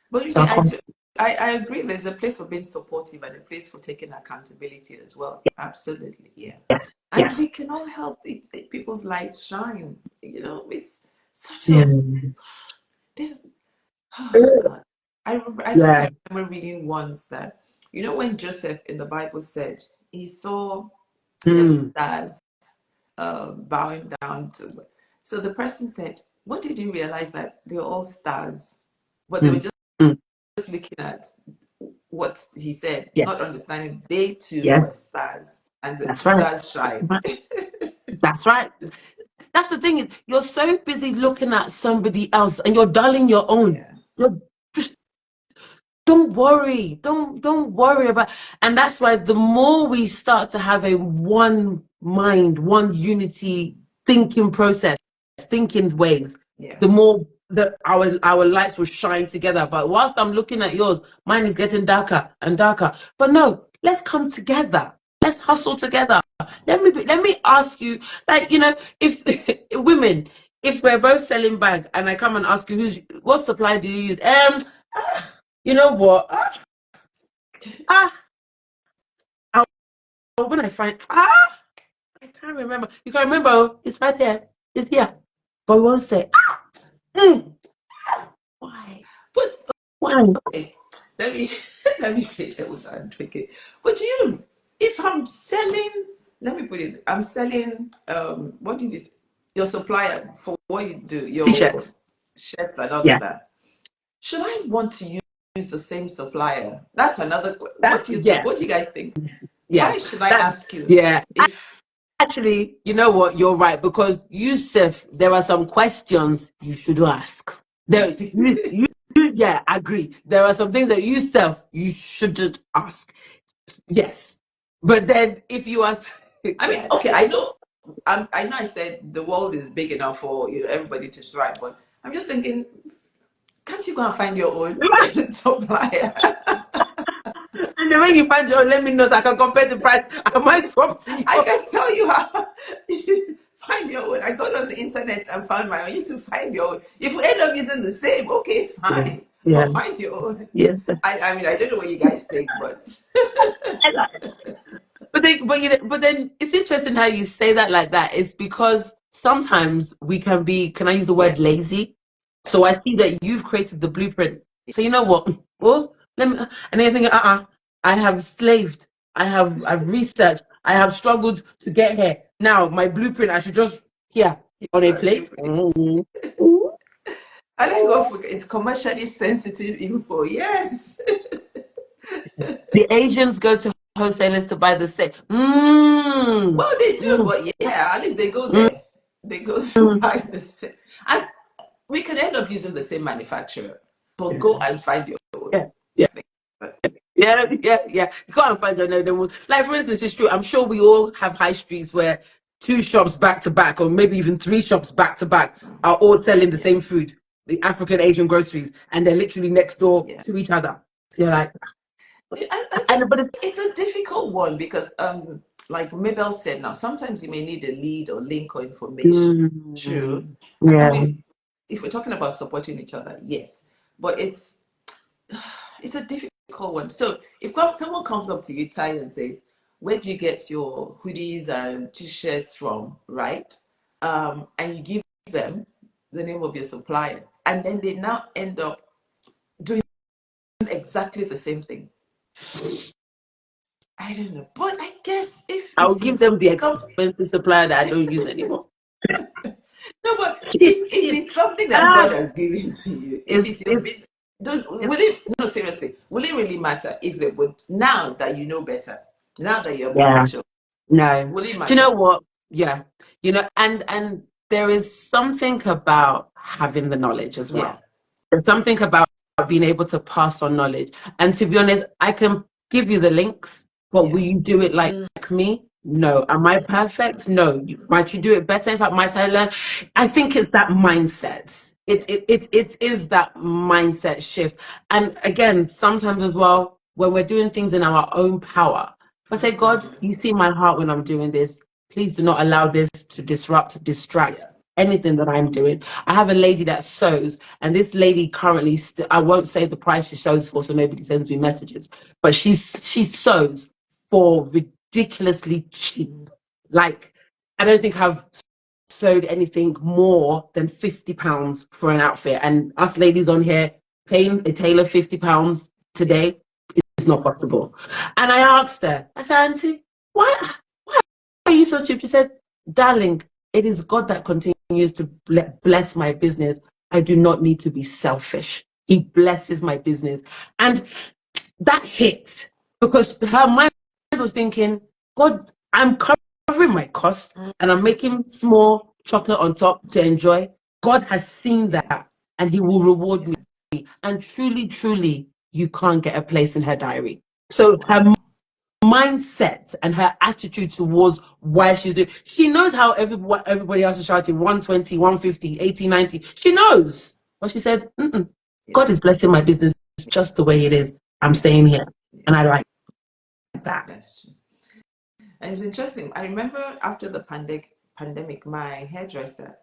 But It's our I, course. I agree. There's a place for being supportive and a place for taking accountability as well. Absolutely, yeah. Yes. And Yes. we can all help people's lights shine. It's such Yeah. a this. Oh God, I think Yeah. I remember reading once that when Joseph in the Bible said he saw 11 Mm, stars bowing down to. So the person said, "What did you realize that they were all stars, but they were mm, mm. just looking at what he said, not Yes. understanding they too Yes. were stars." and the That's right. stars shine. That's right. That's the thing is you're so busy looking at somebody else and you're dulling your own. Yeah, You're just don't worry. Don't worry about, and that's why the more we start to have a one mind, one unity thinking process, thinking ways, yeah. the more that our lights will shine together. But whilst I'm looking at yours, mine is getting darker and darker. But no, let's come together. Let's hustle together. Let me ask you, like, if women, if we're both selling bag and I come and ask you what supply do you use? You know what? Ah, when I find I can't remember. You can remember, oh, it's right there. It's here. But we won't say, mm, why? But Why? okay, let me let me play devil's advocate. But if I'm selling, let me put it, I'm selling what did you say? Your supplier for what you do, your T-shirts. shirts and all of Yeah. that. Should I want to use the same supplier? That's another. What That's do you think? yeah. What do you guys think? Yeah. Why should I That ask you yeah. if Actually, you know what? You're right because Yusuf, there are some questions you should ask. Yeah, I agree. There are some things that you shouldn't ask. Yes, but then if you are, I mean, yeah, okay, I know I said the world is big enough for everybody to thrive, but I'm just thinking, can't you go and find your own supplier? and then when you find your, let me know so I can compare the price. I might swap to I you. can tell you how you find your own. I got on the internet and found my own. You to find your own. If we end up using the same, okay, Yeah, fine. yeah, But find your own. yeah. I mean, I don't know what you guys think, but But then it's interesting how you say that like that. It's because sometimes we can be, can I use the yeah, word lazy? So I see that you've created the blueprint. So you know what? Well, let me, and then I think, I have slaved. I've researched. I have struggled to get here. Now my blueprint, I should just here on a plate. Mm. I like go for it's commercially sensitive info. Yes. The Asians go to wholesalers to buy the same. Mm, Well, they do, mm, but yeah, at least they go mm, there. They go to mm. buy the same. And we could end up using the same manufacturer, but go and find your own. Yeah, You yeah. think? But Yeah. You can't find your name. Like for instance, it's true. I'm sure we all have high streets where two shops back to back, or maybe even three shops back to back, are all selling the yeah, same food, the African Asian groceries, and they're literally next door yeah. to each other. So you're like, I think and but it's a difficult one because, like Mabel said, now sometimes you may need a lead or link or information. True. I yeah, mean, if we're talking about supporting each other, yes, but it's a difficult one. So if someone comes up to you, Ty, and says, "Where do you get your hoodies and t-shirts from?" Right? And you give them the name of your supplier, and then they now end up doing exactly the same thing. I don't know, but I guess if I'll it give is them the something, expensive supplier that I don't use anymore. no, but if it's something that God Ah, has given to you, if it's it's your it's business, does it's will it? No, seriously, will it really matter if it would now that you know better, now that you're more yeah. mature? No. Will it Do you matter? know what? Yeah. And there is something about having the knowledge as Yeah, well. There's something about being able to pass on knowledge. And to be honest, I can give you the links, but will yeah. you do it like me? No. Am I perfect? No. Might you do it better? In fact, might I learn? I think it's that mindset. It is that mindset shift. And again, sometimes as well, when we're doing things in our own power, if I say, God, you see my heart when I'm doing this, please do not allow this to distract Yeah. anything that I'm doing. I have a lady that sews, and this lady currently, I won't say the price she sews for, so nobody sends me messages, but she sews for ridiculously cheap. Like, I don't think I've sewed anything more than £50 for an outfit. And us ladies on here paying a tailor £50 today is not possible. And I asked her, I said, Auntie, why are you so cheap? She said, darling, it is God that continues to bless my business. I do not need to be selfish. He blesses my business. And that hit because her mind was thinking, God I'm covering my costs and I'm making small chocolate on top to enjoy. God has seen Yeah, that and He will reward yeah. me. And truly, truly, you can't get a place in her diary. So her Wow. mindset and her attitude towards why she's doing, she knows how everybody else is shouting 120, 150, 80, 90. She knows. But she said, mm-mm, Yeah, God is blessing my business just the way it is. I'm yeah, staying here. yeah. And I like that. That's true. And it's interesting. I remember after the pandemic, my hairdresser,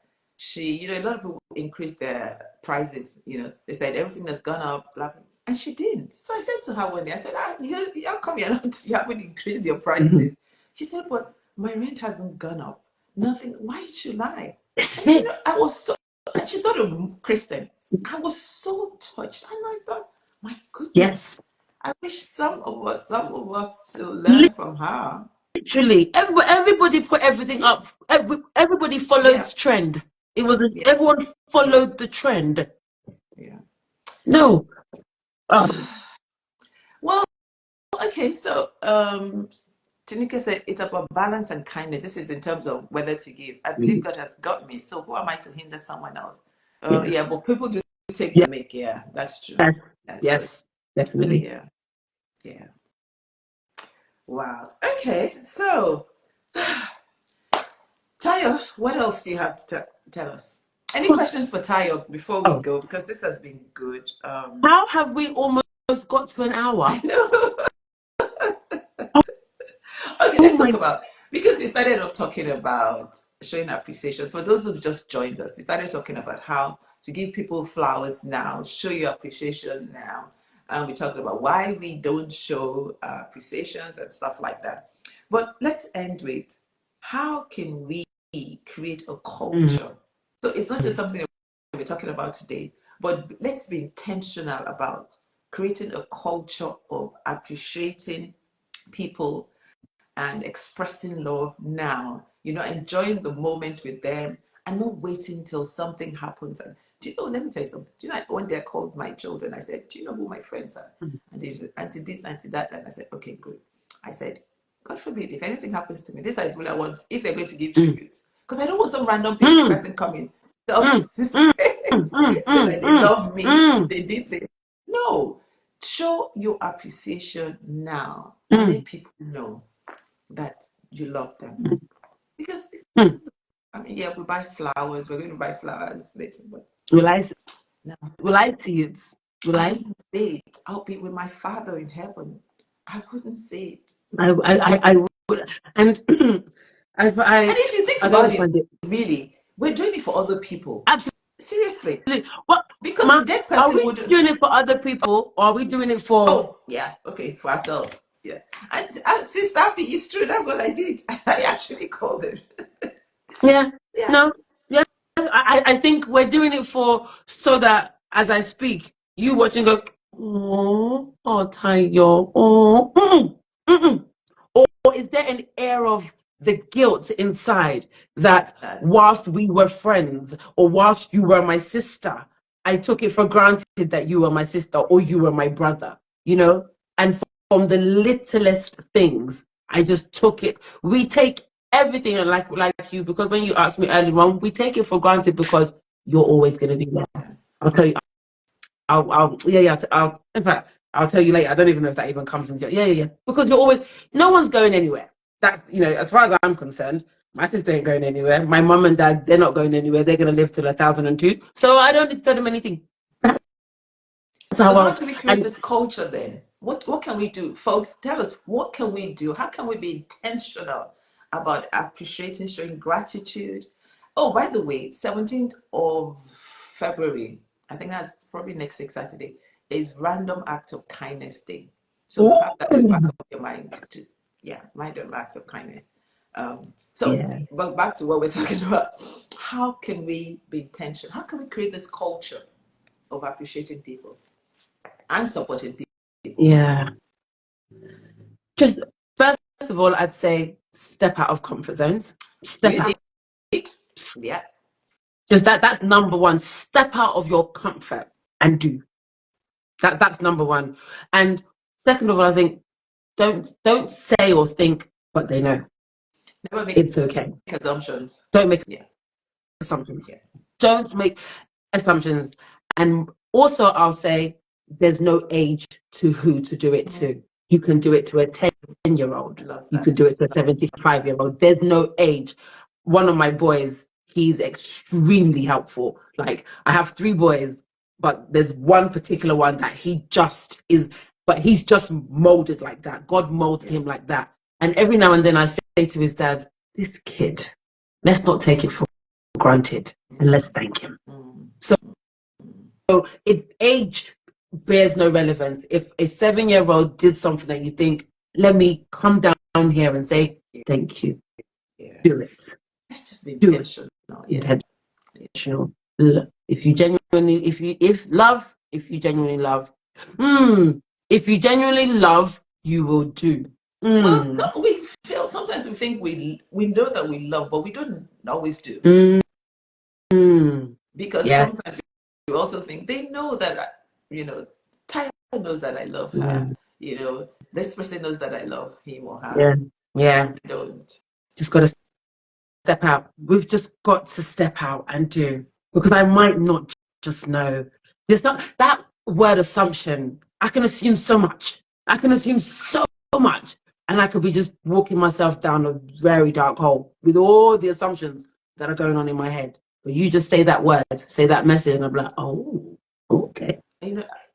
a lot of people increased their prices. They said everything has gone up, blah, blah, and she didn't. So I said to her one day, I said, how come you haven't increased your Mm-hmm. prices? She said, but my rent hasn't gone up. Nothing. Why should I? It's And it. I was so, and she's not a Christian. I was so touched. And I thought, my goodness, Yes. I wish some of us should learn from her. Literally, everybody put everything Yeah, up. Everybody followed yeah, trend. It was yeah, everyone yeah, followed the trend. yeah. No. Well, okay, so Tanika said it's about balance and kindness. This is in terms of whether to give. I believe God has got me, so who am I to hinder someone else? Yeah, Yes. but people do take the Yes. mic. Yeah, that's true. Yes. So Yes. Definitely. yeah, yeah. Wow. Okay, so Tayo, what else do you have to tell us? Any questions for Tayo before we Oh, go? Because this has been good. how have we almost got to an I hour? know. Okay, Oh let's talk my. about, because we started off talking about showing appreciation. So for those who just joined us, we started talking about how to give people flowers now, show your appreciation now. And we talked about why we don't show appreciations and stuff like that. But let's end with, how can we create a Mm, culture? So it's not just something that we're talking about today, but let's be intentional about creating a culture of appreciating people and expressing love now, enjoying the moment with them and not waiting till something happens. And let me tell you something. Do you know, one day I called my children, I said, do you know who my friends are? mm, And they said, auntie this, auntie that. And I said, okay, good. I said, God forbid, if anything happens to me, this I really want, if they're going to give mm, tributes. Because I don't want some random mm, person coming to mm, mm, say mm, mm, that they mm, love me, mm, they did this. No, show your appreciation now and let mm, people know that you love them. mm, Because, mm. I mean, yeah, we buy flowers, we're going to buy flowers later, but Will I? no, Will I see it? Will I I? wouldn't say it. I'll be with my Father in heaven. I wouldn't say it. I would. And I, And I, if you think I don't about it, find it. really, we're doing it for other people. Absolutely. Seriously. What, Because the Ma? dead Are person we wouldn't. doing it for other people, or are we doing it for? Oh, yeah, okay, for ourselves. Yeah. And Sister Abby, it's true. That's what I did. I actually called it. Yeah. Yeah. No. Yeah. I think we're doing it for so that as I speak, you watch and go, oh, Tayo, oh, mm-mm, mm-mm. Or is there an air of the guilt inside that That's whilst we were friends or whilst you were my sister, I took it for granted that you were my sister or you were my brother, you know? And from the littlest things, I just took it. We take everything and like you, because when you asked me earlier on, we take it for granted because you're always going to be there. yeah. I'll tell you, yeah, in fact, I'll tell you later. I don't even know if that even comes into yeah. Because you're always, no one's going anywhere. That's, as far as I'm concerned, my sister ain't going anywhere. My mum and dad, they're not going anywhere. They're going to live till 1,002. So I don't need to tell them anything. That's So how how I, do we create and this culture then? What can we do? Folks, tell us, what can we do? How can we be intentional about appreciating, showing gratitude? Oh, by the way, 17th of February, I think that's probably next week, Saturday, is Random Act of Kindness Day. So have that at the back Ooh, of your mind to, yeah, random act of kindness. So, yeah, but back to what we're talking about. How can we be intentional? How can we create this culture of appreciating people and supporting people? yeah. Just first of all, I'd say step out of comfort zones. Step You out. did, yeah. Just that's number one. Step out of your comfort and do. That's number one. And second of all, I think don't say or think, but they know. Never make It's okay. assumptions. Don't make Yeah. assumptions. Yeah. Don't make assumptions. And also, I'll say there's no age to who to do it to. You can do it to a 10-year-old. Love You that. could do it to a 75-year-old. There's no age. One of my boys, he's extremely helpful. Like, I have 3 boys, but there's one particular one that he just is, but he's just molded like that. God molded him like that. And every now and then I say to his dad, this kid, let's not take it for granted and let's thank him. So age bears no relevance. If a 7-year-old did something that you think, let me come down here and say thank you, do it. It's just be Do it. intentional. Intentional. If you genuinely love, if you genuinely love, if you genuinely love, you will do. Well, we feel sometimes we think we know that we love, but we don't always do. Because sometimes we also think they know that, Tayo knows that I love her. This person knows that I love him or her. Yeah. We don't. Just got to step out. We've just got to step out and do, because I might not just know. There's not that word assumption. I can assume so much. I can assume so much. And I could be just walking myself down a very dark hole with all the assumptions that are going on in my head. But you just say that word, say that message, and I'm like, oh, okay.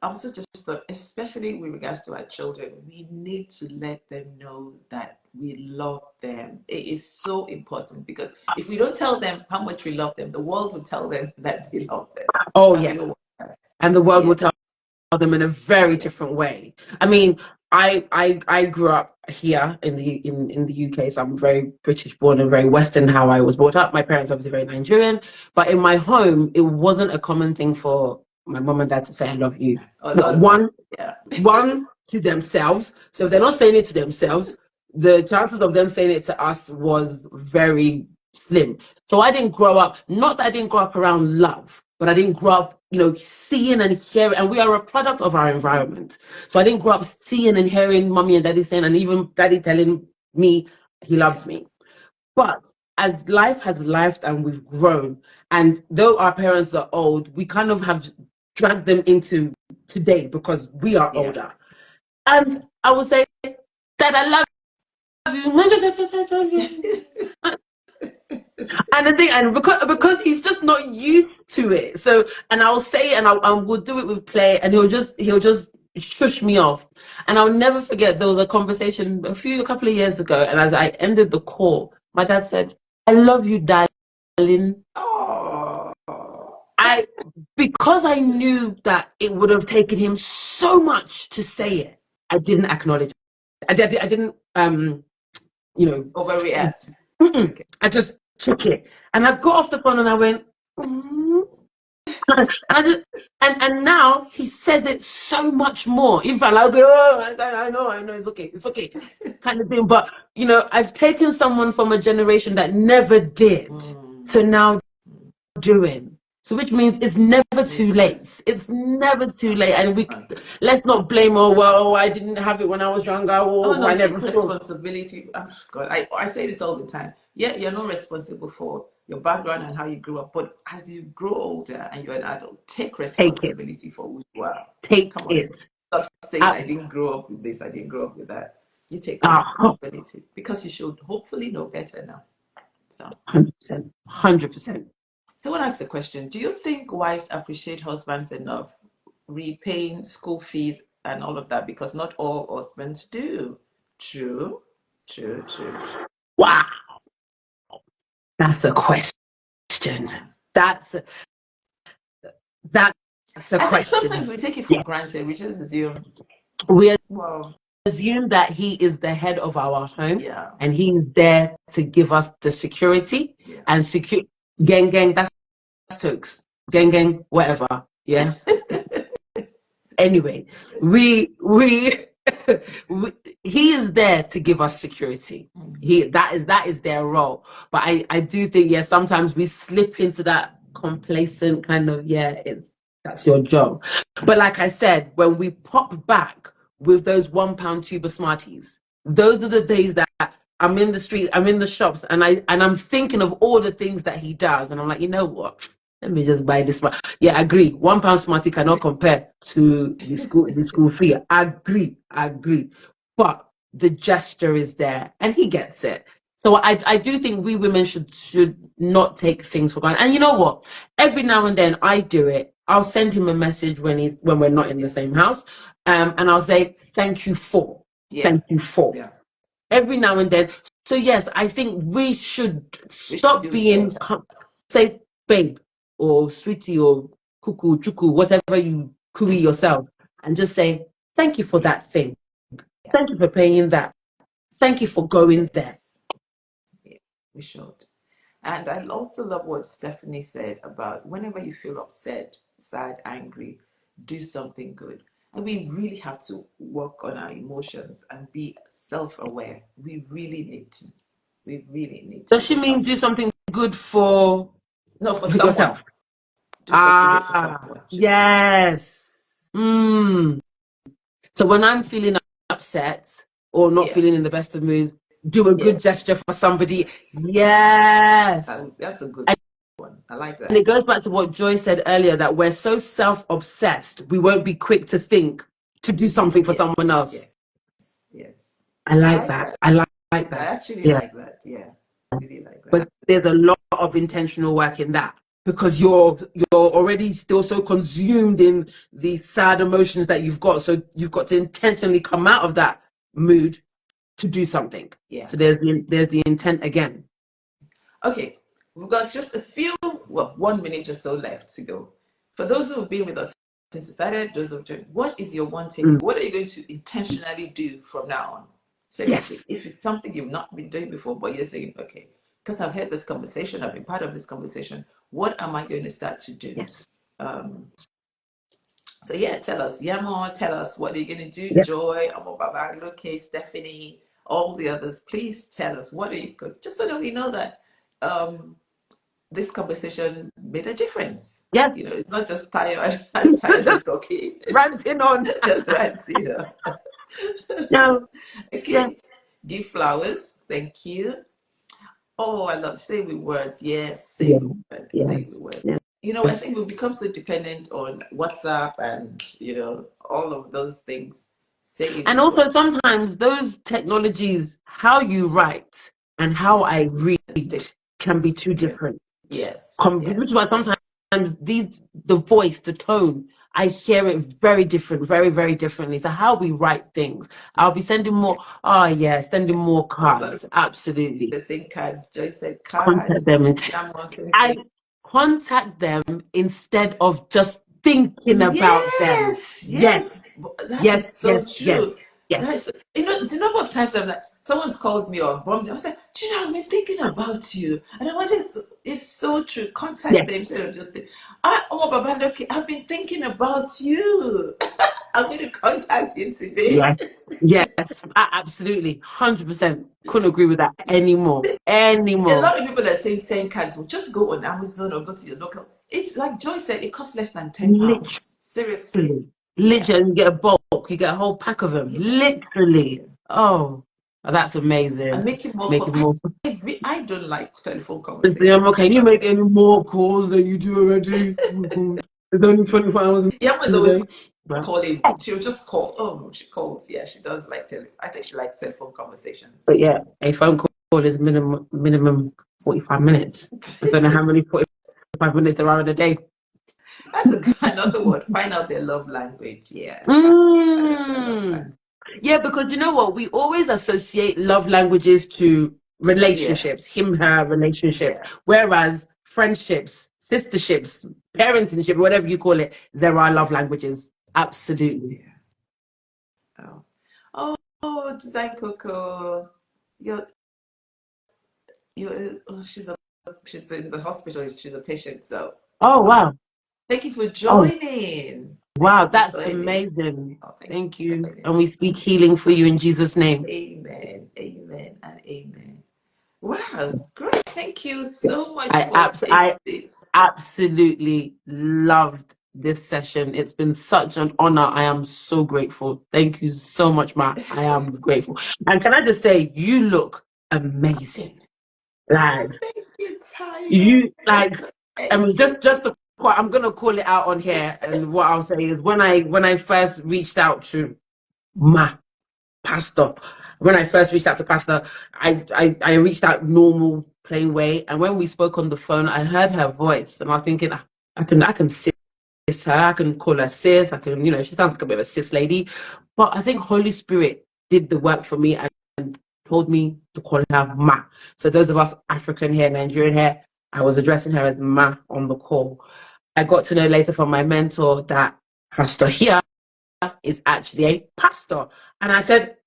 Also just thought, especially with regards to our children, we need to let them know that we love them. It is so important, because if we don't tell them how much we love them, the world will tell them that we love them. Oh, yes. And the world will tell them in a very different way. I mean, I grew up here in the UK, so I'm very British born and very Western how I was brought up. My parents obviously very Nigerian, but in my home, it wasn't a common thing for my mom and dad to say I love you. One to themselves. So if they're not saying it to themselves, the chances of them saying it to us was very slim. So I didn't grow up, not that I didn't grow up around love, but I didn't grow up, seeing and hearing, and we are a product of our environment. So I didn't grow up seeing and hearing mommy and daddy saying, and even daddy telling me he loves me. But as life has lived and we've grown, and though our parents are old, we kind of have dragged them into today because we are older. And I would say, Dad, I love you. And the thing, and because he's just not used to it, so, and I'll say, and I will do it with play, and he'll just shush me off. And I'll never forget, there was a conversation a couple of years ago, and as I ended the call, my dad said, I love you, darling. Oh. Because I knew that it would have taken him so much to say it, I didn't acknowledge it. I didn't overreact. Okay. I just took it, and I got off the phone and I went, and now he says it so much more. In fact, I'll go, I know, it's okay, kind of thing. But I've taken someone from a generation that never did to now doing. So which means it's never too late. It's never too late. And let's not blame, I didn't have it when I was younger. I never take responsibility. Oh, God, I say this all the time. Yeah, you're not responsible for your background and how you grew up, but as you grow older and you're an adult, take responsibility for who you are. Come on. Stop saying I didn't grow up with this, I didn't grow up with that. You take responsibility because you should hopefully know better now. So 100%. So I want to ask a question. Do you think wives appreciate husbands enough, repaying school fees and all of that? Because not all husbands do. True. Wow. That's a question. That's a question. I think sometimes we take it for granted. We just assume. We assume that he is the head of our home, and he's there to give us the security and secure. Gang, that's Stokes. Gang, whatever. Yeah. Anyway, we he is there to give us security. That is their role. But I do think, sometimes we slip into that complacent kind of, that's your job. But like I said, when we pop back with those £1 tuber Smarties, those are the days that I'm in the streets, I'm in the shops, and I'm thinking of all the things that he does, and I'm like, you know what? Let me just buy this one. Yeah, I agree. £1 Smartie cannot compare to the school fee. I agree. But the gesture is there, and he gets it. So I do think we women should not take things for granted. And you know what? Every now and then I do it. I'll send him a message when we're not in the same house, and I'll say thank you for, Yeah. thank you for. Yeah. Every now and then. So yes, I think we should We should stop do it being better. say babe or sweetie or cuckoo, chuku, whatever you cooey yourself, and just say thank you for Yeah. that thing. Yeah. Thank you for paying that. Thank you for going there. Yes. Yeah. We should. And I also love what Stephanie said about whenever you feel upset, sad, angry, do something good. And we really have to work on our emotions and be self aware. We really need to. We really need to Does she work on mean do it. something good for No, for someone. yourself? Do something good for Ah, someone. yes. So when I'm feeling upset or not Yeah. feeling in the best of moods, do a good Yes. gesture for somebody. Yes. Yes. That's a good And one. I like it that. goes back to what Joy said earlier, that we're so self-obsessed, we won't be quick to think to do something for Yes. someone else. Yes. Yes. I I like like that. that. I like I that. actually Yeah. like that. Yeah. Really like that. But there's a lot of intentional work in that, because you're already still so consumed in the sad emotions that you've got. So you've got to intentionally come out of that mood to do something. Yeah. So there's the intent again. Okay, we've got just a few, well, 1 minute or so left to go. For those who have been with us since we started, those who have joined, what is your one takeaway? Mm. What are you going to intentionally do from now on? Seriously, Yes. if it's something you've not been doing before, but you're saying, okay, because I've had this conversation, I've been part of this conversation, what am I going to start to do? Yes. Um, so yeah, tell us, Yamo, tell us what are you going to do? Yep. Joy, Amo Baba, Loke, Stephanie, all the others. Please tell us what are you going, just so that we know that this conversation made a difference. Yes. You know, it's not just and Tayo Just just talking, ranting on. just right, you know. No. Yeah. Okay, give flowers. Thank you. Oh, I love say with words. Yes, say Yeah. with words. Say with Yes. words. Yes. You know, I think we've become so dependent on WhatsApp and all of those things. Say it And with words. also sometimes those technologies, how you write and how I read can be too Different. different. Yes, Which is yes, why yes. sometimes the voice, the tone, I hear it very different, very, very differently. So how we write things, I'll be sending Yeah. more. Oh yeah, sending more A lot of cards. Absolutely. the same cards. Joyce said card. Contact them. Yamo said I contact them instead of just thinking about them. yes, Yes, yes. That yes, is so yes, true. yes, That is yes, so, the number of times I'm like, someone's called me or bombed me. I was like, do you know, I've been thinking about you. And I wanted to, it's so true. Contact yes, them instead of just think, oh, Baba, okay, I've been thinking about you. I'm going to contact you today. yes, yes. Absolutely, 100%. Couldn't agree with that anymore. A Anymore. lot of people are saying send cards. Well, just go on Amazon or go to your local. It's like Joy said, it costs less than Literally, £10. Seriously. Yeah. literally, you get a bulk. You get a whole pack of them. Yes. Literally. Yes. Oh, that's And amazing. make it more Make it calls. more. I don't like telephone Yeah, conversation. okay, you make any more calls than you do already? It's only 24 hours Yama is in a always day. But, calling. She'll just call. Oh, she calls. Yeah, she does like I think she likes telephone conversations. but yeah, a phone call is minimum 45 minutes. I don't know how many 45 minutes there are in a day. That's another word. Find out their love language. Yeah, find out their love Mm. language. Yeah, because you know what? We always associate love languages to Yeah, relationships, him, her relationships, yeah, whereas friendships, sisterships, parentingship, whatever you call it, there are love yeah, languages. Absolutely. yeah. Oh, Design Coco. You're, oh, she's in the hospital. She's a patient. So, Oh, wow. wow. Thank you for Oh, joining. Thank wow. you for That's joining. amazing. Oh, thank you Thank for you. joining. And we speak healing for you in Jesus' name. Amen. Amen. And amen. Wow, great. Thank you so much I, for abs- I tasting. absolutely loved this session. It's been such an honor. I am so grateful. Thank you so much, Matt. I am grateful. And can I just say, you look amazing. Oh, Like thank you, Tayo. you, like, Thank you. just to, I'm gonna call it out on here, and what I'll say is when I first reached out to my pastor, when I first reached out to pastor, I reached out normal, plain way, and when we spoke on the phone, I heard her voice, and I was thinking, I can sis her, I can call her sis, I can, she sounds like a bit of a sis lady, but I think Holy Spirit did the work for me and told me to call her Ma. So those of us African here, Nigerian here, I was addressing her as Ma on the call. I got to know later from my mentor that Pastor here is actually a pastor. And I said,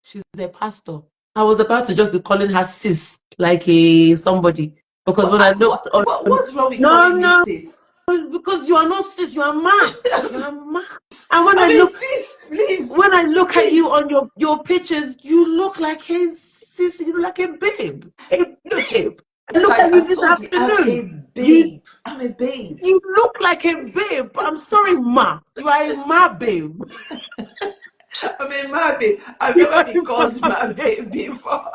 she's a pastor. I was about to just be calling her sis, like a somebody. Because when I looked on, What's wrong with no, calling me no, sis? because you are not sis, you are Ma. You are Ma. And I mean, sis, please, when I look at you please. on your pictures, you look like a sis, you look like a babe. Babe. I look at you I've this told you, I'm a afternoon. You babe. I'm a babe. you look like a babe. I'm sorry, Ma. You are a Ma babe. I'm a my babe. I've You never are been a called Ma my babe. babe before.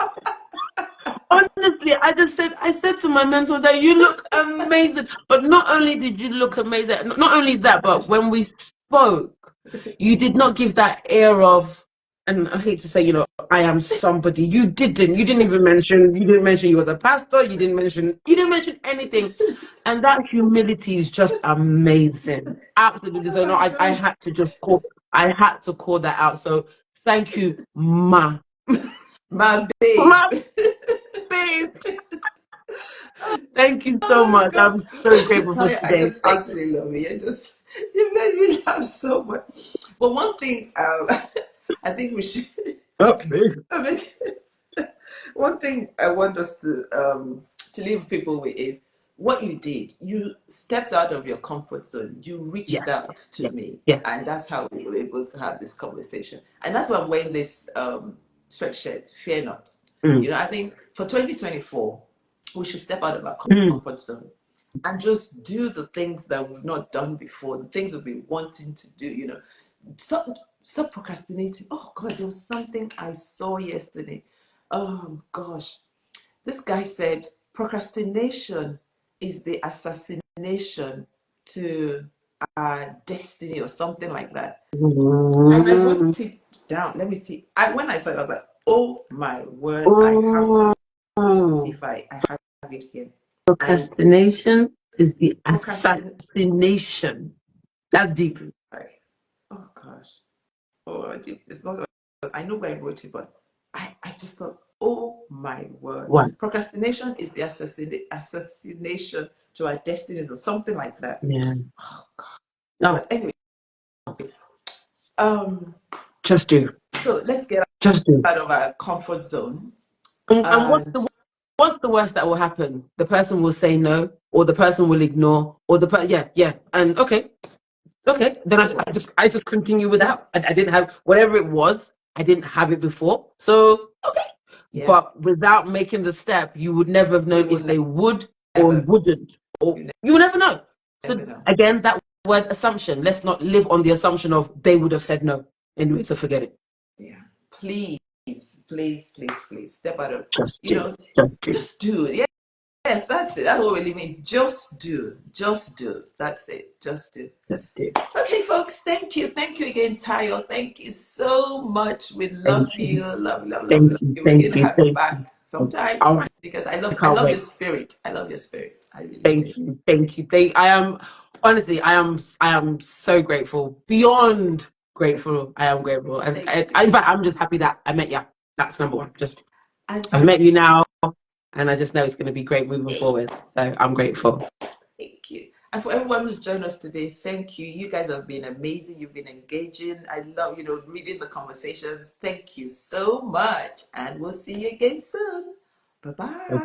Honestly, I said to my mentor that you look amazing. But not only did you look amazing, not only that, but when we spoke, you did not give that air of, and I hate to say, I am somebody. You didn't even mention, you didn't mention you was a pastor. You didn't mention anything. And that humility is just amazing. Absolutely. So no, Oh I gosh, I had to call that out. So thank you, Ma. my babe. Ma, babe. Thank you so Oh much. God, I'm so grateful for Taya, I today. just Thank you. absolutely love you. You made me laugh so much. But one thing, I think we should. Okay. I mean, one thing I want us to leave people with is what you did. You stepped out of your comfort zone. You reached Yes, out yes, to yes, me, yes. and that's how we were able to have this conversation. And that's why I'm wearing this sweatshirt. Fear not. Mm, I think for 2024, we should step out of our mm. comfort zone and just do the things that we've not done before, the things we've been wanting to do. Stop stop procrastinating. Oh God, there was something I saw yesterday. Oh gosh, this guy said procrastination is the assassination to our destiny or something like that. And I Mm. wrote it down. Let me see. When I saw it, I was like, oh my word, I have to see Oh, if I have it here. And procrastination is the procrastinate. assassination. That's Let's deep. see. Oh gosh. Oh, it's not. I know where I wrote it, but I just thought, oh my word, What? procrastination is the assassination to our destinies or something like that. Yeah. Oh God. Oh, But anyway, um, just do. so let's get Just do. out of our comfort zone. And And what's the worst that will happen? The person will say no, or the person will ignore, or yeah, yeah. And okay, then I just continue yeah, without. I didn't have whatever it was. I didn't have it before, so okay. yeah, But without making the step, you would never have we known if would they would or never, wouldn't, or you you would never know. So never know. again, that word assumption. Let's not live on the assumption of they would have said no. Anyway, so forget it. Yeah, please, please, please, please step out of, Just you do. know, Just do. just do it. Yes, that's it. That's what we live in. Just do. Just do. That's it. Just do. Just do. Okay, folks, thank you. Thank you again, Tayo. Thank you so much. We Thank love you. you. Love, love, love, Thank love you. you. We're Thank going to you. have you Thank back you. sometime All right. because I I can't love your wait. spirit. I love your spirit. I really do. Thank you. Thank you. I am honestly, I am so grateful. Beyond grateful. I am grateful. And Thank you. in fact, I'm just happy that I met you. That's number one. Just And I've met you now and I just know it's going to be great moving forward. So I'm grateful. thank you. And for everyone who's joined us today, thank you. You guys have been amazing. You've been engaging. I love, reading the conversations. Thank you so much. And we'll see you again soon. Bye Bye bye. bye.